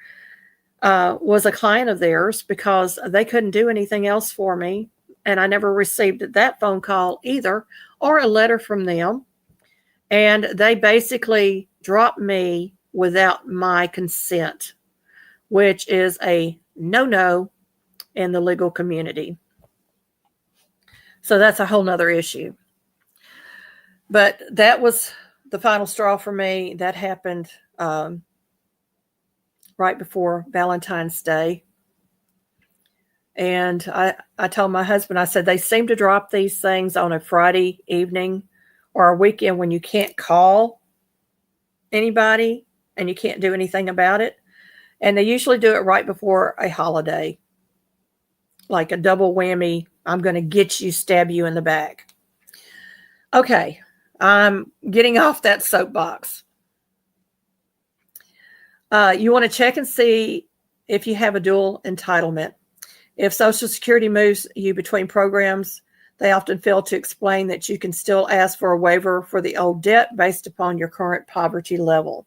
was a client of theirs because they couldn't do anything else for me. And I never received that phone call either or a letter from them. And they basically drop me without my consent, which is a no-no in the legal community. So that's a whole nother issue. But that was the final straw for me. That happened right before Valentine's Day. And I told my husband, I said, they seem to drop these things on a Friday evening or a weekend when you can't call anybody and you can't do anything about it. And they usually do it right before a holiday, like a double whammy. I'm going to get you, stab you in the back. Okay, I'm getting off that soapbox. You want to check and see if you have a dual entitlement. If Social Security moves you between programs, they often fail to explain that you can still ask for a waiver for the old debt based upon your current poverty level.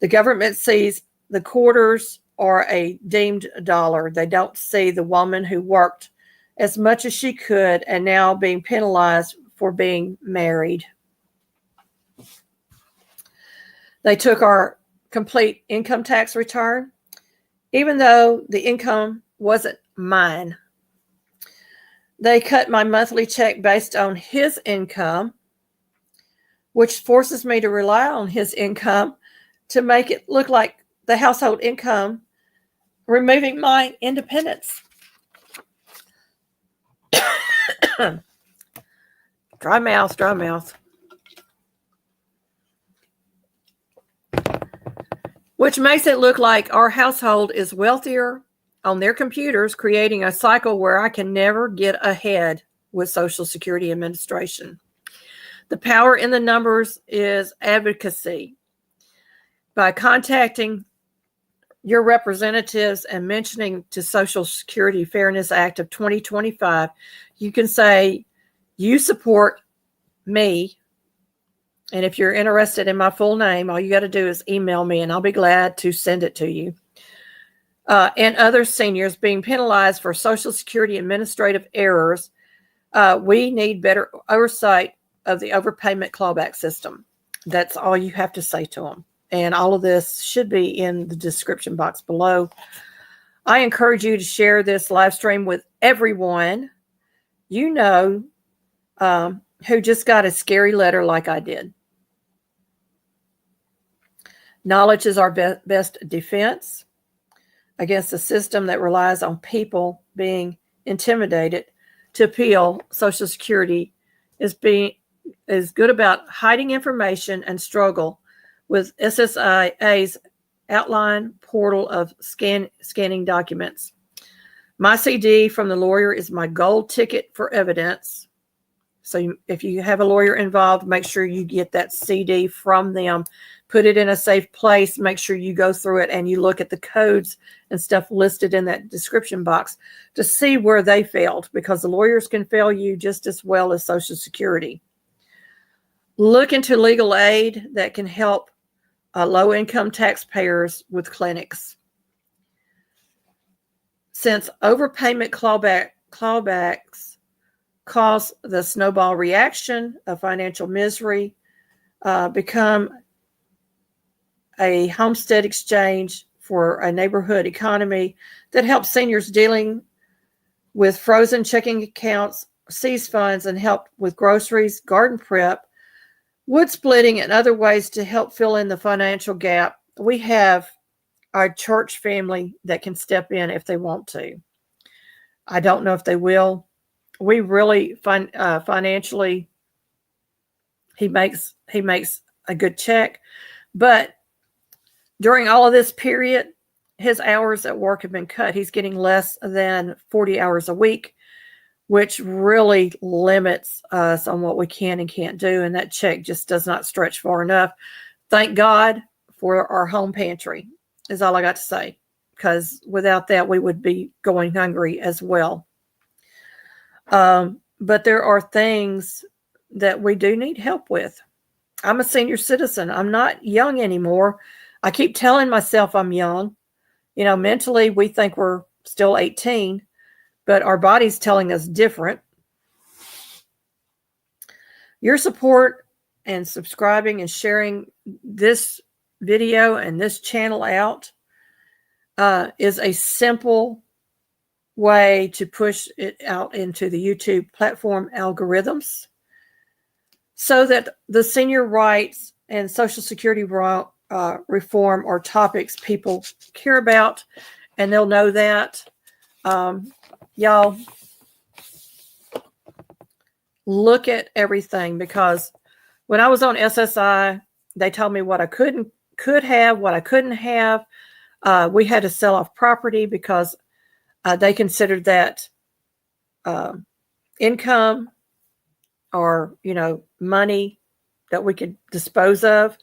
The government sees the quarters or a deemed dollar. They don't see the woman who worked as much as she could and now being penalized for being married. They took our complete income tax return, even though the income wasn't mine. They cut my monthly check based on his income, which forces me to rely on his income to make it look like the household income, removing my independence. Dry mouth. Which makes it look like our household is wealthier on their computers, creating a cycle where I can never get ahead with Social Security Administration. The power in the numbers is advocacy. By contacting your representatives and mentioning to Social Security Fairness Act of 2025, you can say you support me. And if you're interested in my full name, all you got to do is email me and I'll be glad to send it to you. And other seniors being penalized for Social Security administrative errors, we need better oversight of the overpayment clawback system. That's all you have to say to them. And all of this should be in the description box below. I encourage you to share this live stream with everyone you know who just got a scary letter like I did. Knowledge is our best defense against a system that relies on people being intimidated to appeal. Social Security is good about hiding information and struggle with SSIA's outline portal of scanning documents. My CD from the lawyer is my gold ticket for evidence. So if you have a lawyer involved, make sure you get that CD from them. Put it in a safe place. Make sure you go through it and you look at the codes and stuff listed in that description box to see where they failed, because the lawyers can fail you just as well as Social Security. Look into legal aid that can help low-income taxpayers with clinics. Since overpayment clawbacks cause the snowball reaction of financial misery, become a homestead exchange for a neighborhood economy that helps seniors dealing with frozen checking accounts, seized funds, and help with groceries, garden prep, wood splitting, and other ways to help fill in the financial gap. We have our church family that can step in if they want to. I don't know if they will. We really financially, he makes a good check, but during all of this period, his hours at work have been cut. He's getting less than 40 hours a week, which really limits us on what we can and can't do. And that check just does not stretch far enough. Thank God for our home pantry is all I got to say, because without that, we would be going hungry as well. But there are things that we do need help with. I'm a senior citizen. I'm not young anymore. I keep telling myself I'm young. You know, mentally, we think we're still 18, but our body's telling us different. Your support and subscribing and sharing this video and this channel out is a simple way to push it out into the YouTube platform algorithms so that the senior rights and Social Security reform are topics people care about, and they'll know that. Y'all, look at everything, because when I was on SSI, they told me what I could have, what I couldn't have. We had to sell off property because they considered that income or, money that we could dispose of.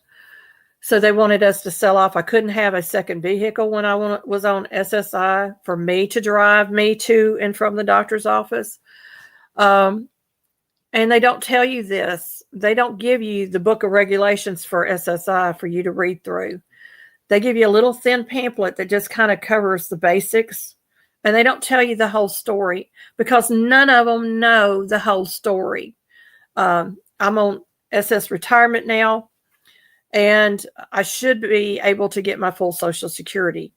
So they wanted us to sell off. I couldn't have a second vehicle when I was on SSI for me to drive me to and from the doctor's office. And they don't tell you this. They don't give you the book of regulations for SSI for you to read through. They give you a little thin pamphlet that just kind of covers the basics. And they don't tell you the whole story because none of them know the whole story. I'm on SS retirement now, and I should be able to get my full Social Security.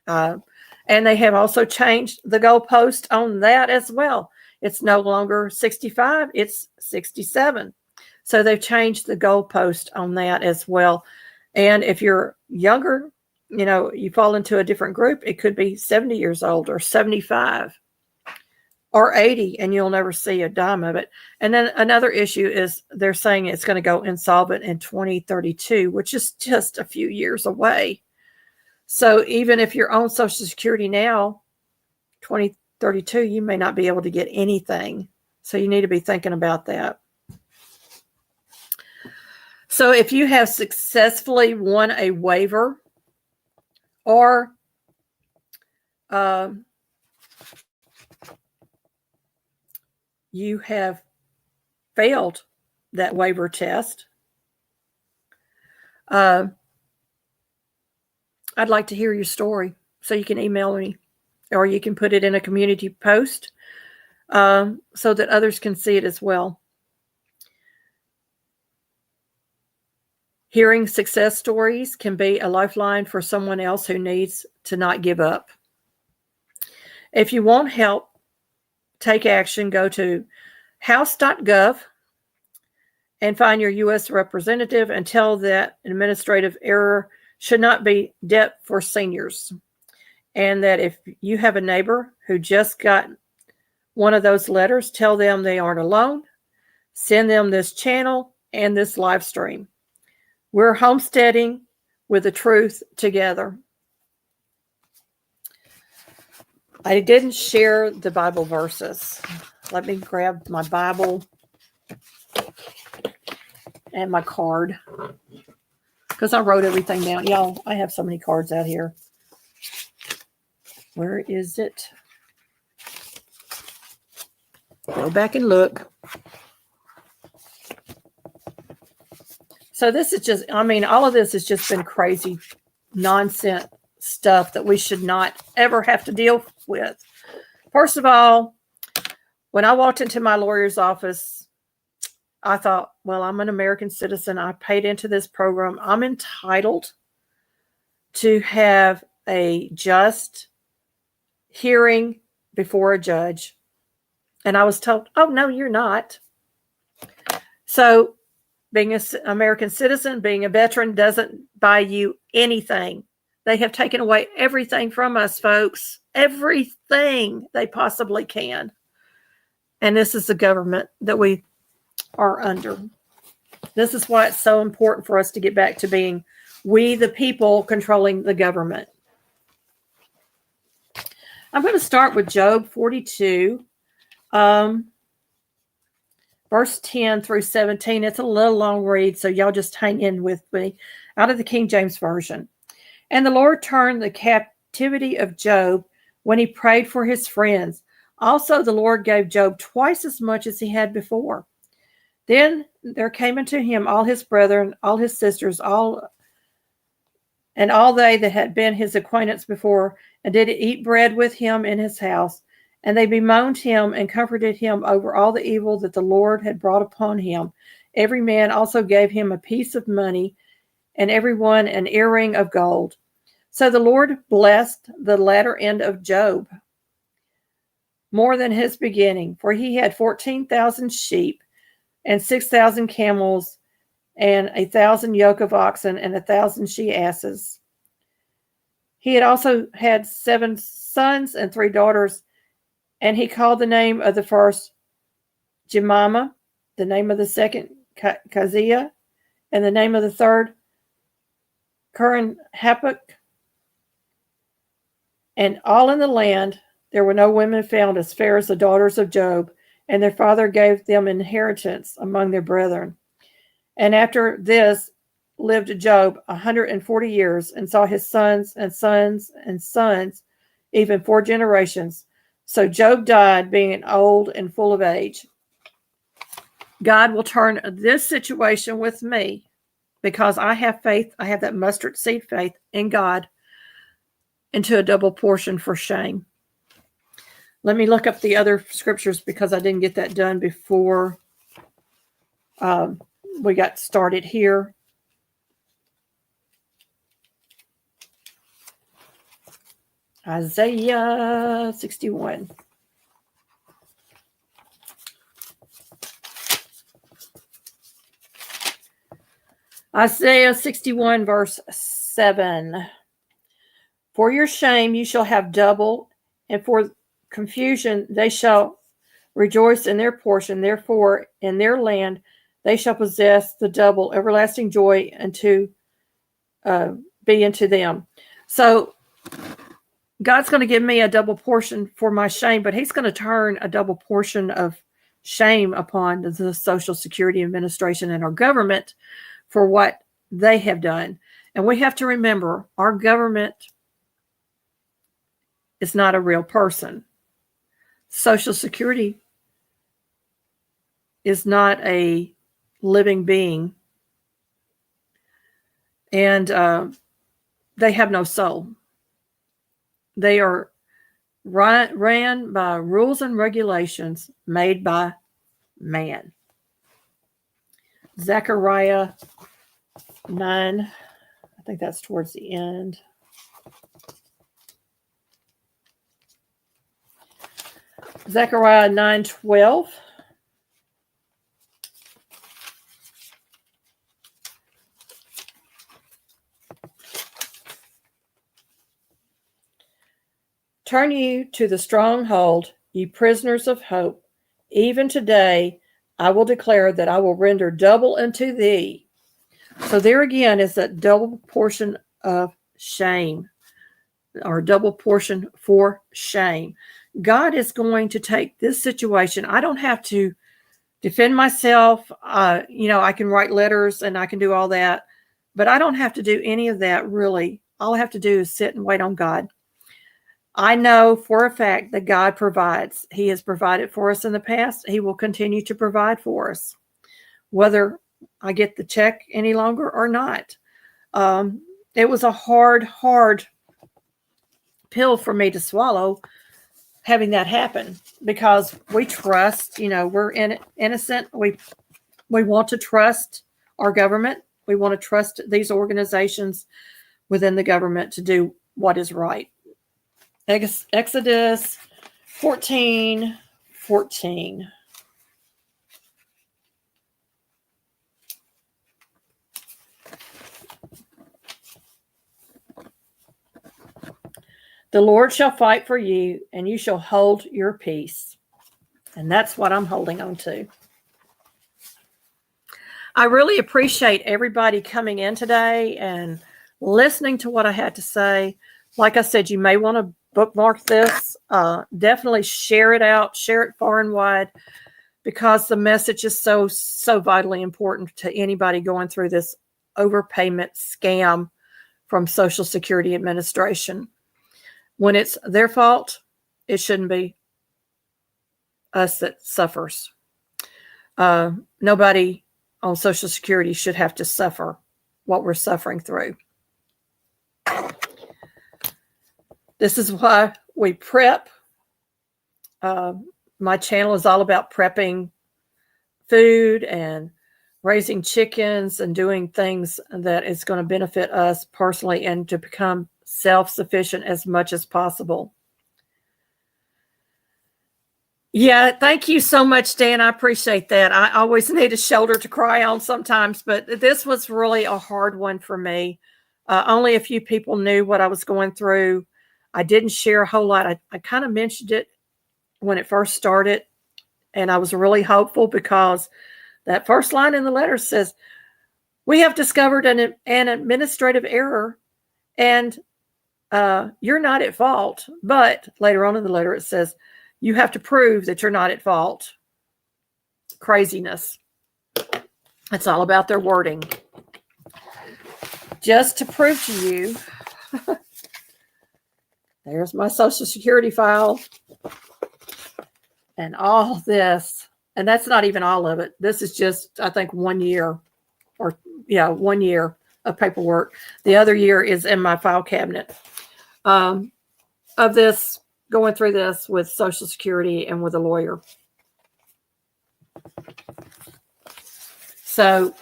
And they have also changed the goalpost on that as well. It's no longer 65, it's 67. So they've changed the goalpost on that as well. And if you're younger, you fall into a different group, it could be 70 years old or 75 or 80, and you'll never see a dime of it. And then another issue is they're saying it's going to go insolvent in 2032, which is just a few years away. So even if you're on Social Security now, 2032, you may not be able to get anything. So you need to be thinking about that. So if you have successfully won a waiver, or you have failed that waiver test, I'd like to hear your story. So you can email me, or you can put it in a community post so that others can see it as well. Hearing success stories can be a lifeline for someone else who needs to not give up. If you want help, take action. Go to house.gov and find your U.S. representative and tell that administrative error should not be debt for seniors. And that if you have a neighbor who just got one of those letters, tell them they aren't alone. Send them this channel and this live stream. We're homesteading with the truth together. I didn't share the Bible verses. Let me grab my Bible and my card, because I wrote everything down. Y'all, I have so many cards out here. Where is it? Go back and look. So this is just, all of this has just been crazy nonsense stuff that we should not ever have to deal with. First of all, when I walked into my lawyer's office, I thought, well, I'm an American citizen. I paid into this program. I'm entitled to have a just hearing before a judge. And I was told, oh, no, you're not. So being an American citizen, being a veteran doesn't buy you anything. They have taken away everything from us, folks. Everything they possibly can. And this is the government that we are under. This is why it's so important for us to get back to being we the people controlling the government. I'm going to start with Job 42. Verse 10 through 17. It's a little long read, so y'all just hang in with me. Out of the King James Version. And the Lord turned the captivity of Job when he prayed for his friends. Also the Lord gave Job twice as much as he had before. Then there came unto him all his brethren, all his sisters, all they that had been his acquaintance before, and did eat bread with him in his house. And they bemoaned him and comforted him over all the evil that the Lord had brought upon him. Every man also gave him a piece of money, and every one an earring of gold. So the Lord blessed the latter end of Job more than his beginning, for he had 14,000 sheep and 6,000 camels and 1,000 yoke of oxen and 1,000 she-asses. He had also had 7 sons and 3 daughters, and he called the name of the first Jemima, the name of the second Keziah, and the name of the third Curran-Hapuk. And all in the land there were no women found as fair as the daughters of Job, and their father gave them inheritance among their brethren. And after this lived Job 140 years, and saw his sons and sons and sons, even 4 generations. So Job died, being old and full of age. God will turn this situation with me, because I have faith, I have that mustard seed faith in God, into a double portion for shame. Let me look up the other scriptures, because I didn't get that done before we got started here. Isaiah 61. Isaiah 61, verse 7. For your shame you shall have double, and for confusion they shall rejoice in their portion. Therefore, in their land they shall possess the double, everlasting joy unto be unto them. So God's going to give me a double portion for my shame, but he's going to turn a double portion of shame upon the Social Security Administration and our government for what they have done. And we have to remember, our government is not a real person. Social Security is not a living being. And they have no soul. They are ran by rules and regulations made by man. Zechariah 9, I think that's towards the end. Zechariah 9:12. Turn you to the stronghold, ye prisoners of hope. Even today I will declare that I will render double unto thee. So there again is that double portion of shame, or double portion for shame. God is going to take this situation. I don't have to defend myself. I can write letters and I can do all that, but I don't have to do any of that really. All I have to do is sit and wait on God. I know for a fact that God provides. He has provided for us in the past. He will continue to provide for us, whether I get the check any longer or not. It was a hard pill for me to swallow, having that happen, because we trust, we're innocent. We want to trust our government. We want to trust these organizations within the government to do what is right. Exodus 14:14. The Lord shall fight for you, and you shall hold your peace. And that's what I'm holding on to. I really appreciate everybody coming in today and listening to what I had to say. Like I said, you may want to bookmark this. Definitely share it out. Share it far and wide, because the message is so vitally important to anybody going through this overpayment scam from Social Security Administration. When it's their fault, it shouldn't be us that suffers. Nobody on Social Security should have to suffer what we're suffering through. This is why we prep My channel is all about prepping food and raising chickens and doing things that is going to benefit us personally and to become self-sufficient as much as possible. Yeah, thank you so much, Dan. I appreciate that. I always need a shoulder to cry on sometimes, but this was really a hard one for me. Only a few people knew what I was going through. I didn't share a whole lot. I kind of mentioned it when it first started, and I was really hopeful because that first line in the letter says, "We have discovered an administrative error, and you're not at fault." But later on in the letter, it says, "You have to prove that you're not at fault." Craziness. It's all about their wording. Just to prove to you, there's my Social Security file and all this. And that's not even all of it. This is just, I think, 1 year or 1 year of paperwork. The other year is in my file cabinet of this, going through this with Social Security and with a lawyer. So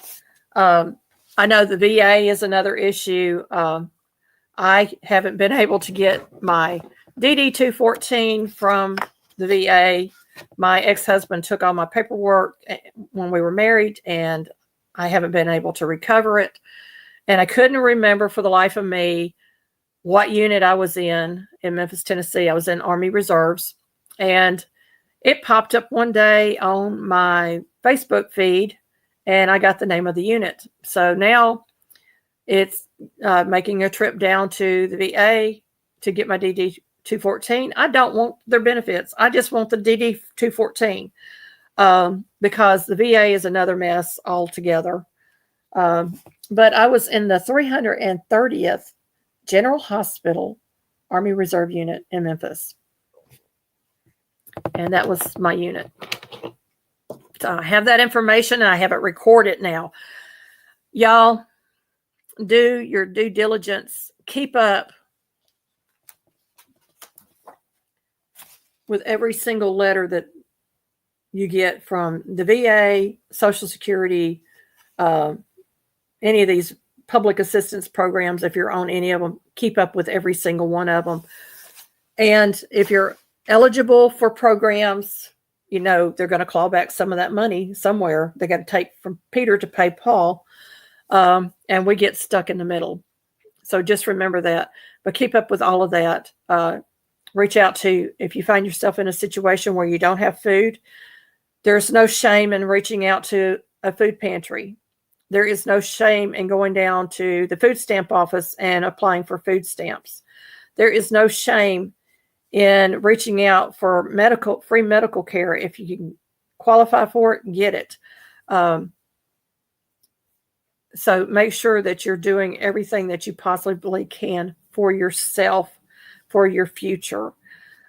I know the VA is another issue. I haven't been able to get my DD-214 from the VA. My ex-husband took all my paperwork when we were married, and I haven't been able to recover it. And I couldn't remember for the life of me what unit I was in Memphis, Tennessee. I was in Army Reserves, and it popped up one day on my Facebook feed, and I got the name of the unit. So now it's making a trip down to the VA to get my DD-214. I don't want their benefits. I just want the DD-214 because the VA is another mess altogether. But I was in the 330th General Hospital Army Reserve Unit in Memphis. And that was my unit. So I have that information, and I have it recorded now. Y'all, do your due diligence. Keep up with every single letter that you get from the VA, Social Security, any of these public assistance programs. If you're on any of them, keep up with every single one of them. And if you're eligible for programs, you know they're going to claw back some of that money somewhere. They got to take from Peter to pay Paul, and we get stuck in the middle. So just remember that. But keep up with all of that. Reach out to, if you find yourself in a situation where you don't have food, there's no shame in reaching out to a food pantry. There is no shame in going down to the food stamp office and applying for food stamps. There is no shame in reaching out for free medical care. If you can qualify for it, get it. So make sure that you're doing everything that you possibly can for yourself, for your future.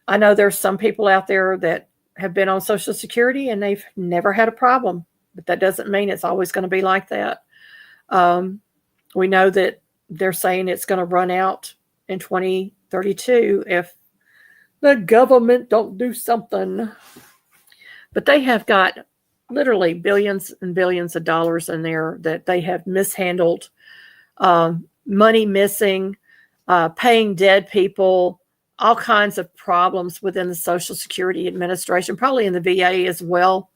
I know there's some people out there that have been on Social Security and they've never had a problem, but that doesn't mean it's always going to be like that. We know that they're saying it's going to run out in 2032 if the government don't do something. But they have got literally billions and billions of dollars in there that they have mishandled, money missing, paying dead people, all kinds of problems within the Social Security Administration, probably in the VA as well.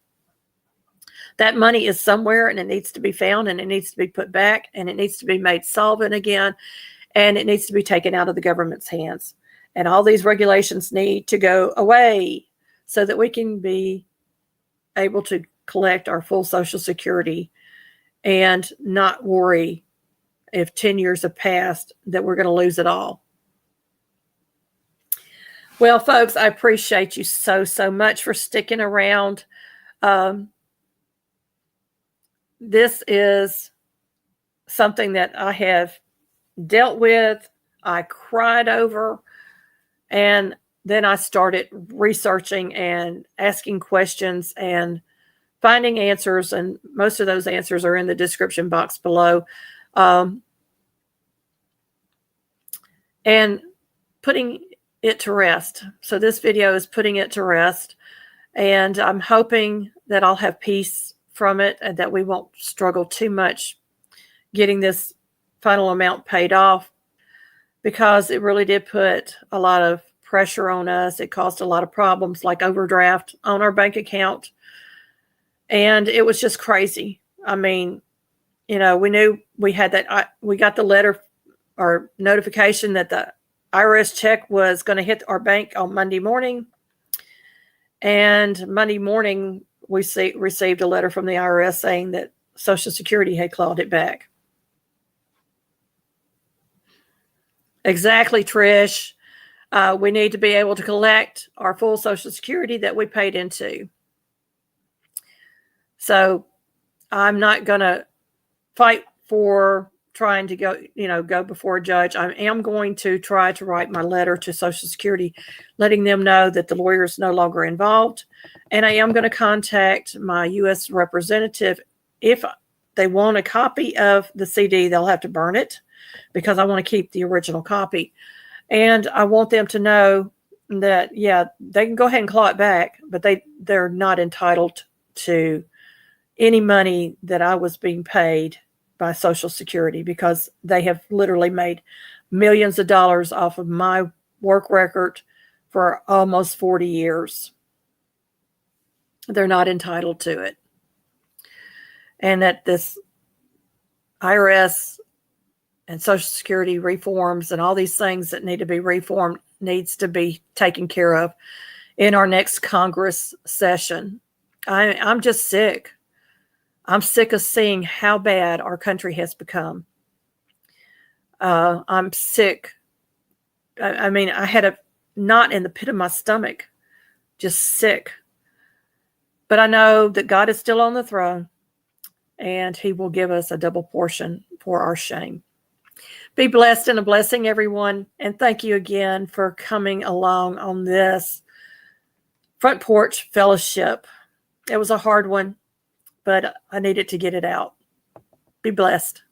That money is somewhere, and it needs to be found, and it needs to be put back, and it needs to be made solvent again, and it needs to be taken out of the government's hands. And all these regulations need to go away so that we can be able to collect our full Social Security and not worry if 10 years have passed that we're going to lose it all. Well, folks, I appreciate you so much for sticking around. This is something that I have dealt with, I cried over, and then I started researching and asking questions and finding answers, and most of those answers are in the description box below. And putting it to rest. So this video is putting it to rest. And I'm hoping that I'll have peace from it and that we won't struggle too much getting this final amount paid off, because it really did put a lot of pressure on us. It caused a lot of problems like overdraft on our bank account. And it was just crazy. I mean, we knew we had that. We got the letter or notification that the IRS check was going to hit our bank on Monday morning. And Monday morning, we received a letter from the IRS saying that Social Security had clawed it back. Exactly, Trish. We need to be able to collect our full Social Security that we paid into. So I'm not going to fight for trying to go before a judge. I am going to try to write my letter to Social Security, letting them know that the lawyer is no longer involved. And I am going to contact my U.S. representative. If they want a copy of the CD, they'll have to burn it, because I want to keep the original copy. And I want them to know that, yeah, they can go ahead and claw it back, but they're not entitled to any money that I was being paid by Social Security, because they have literally made millions of dollars off of my work record for almost 40 years. They're not entitled to it. And that this IRS and Social Security reforms and all these things that need to be reformed needs to be taken care of in our next Congress session. I'm just sick. I'm sick of seeing how bad our country has become. I'm sick. I mean, I had a knot in the pit of my stomach, just sick. But I know that God is still on the throne, and he will give us a double portion for our shame. Be blessed and a blessing, everyone. And thank you again for coming along on this Front Porch Fellowship. It was a hard one, but I needed to get it out. Be blessed.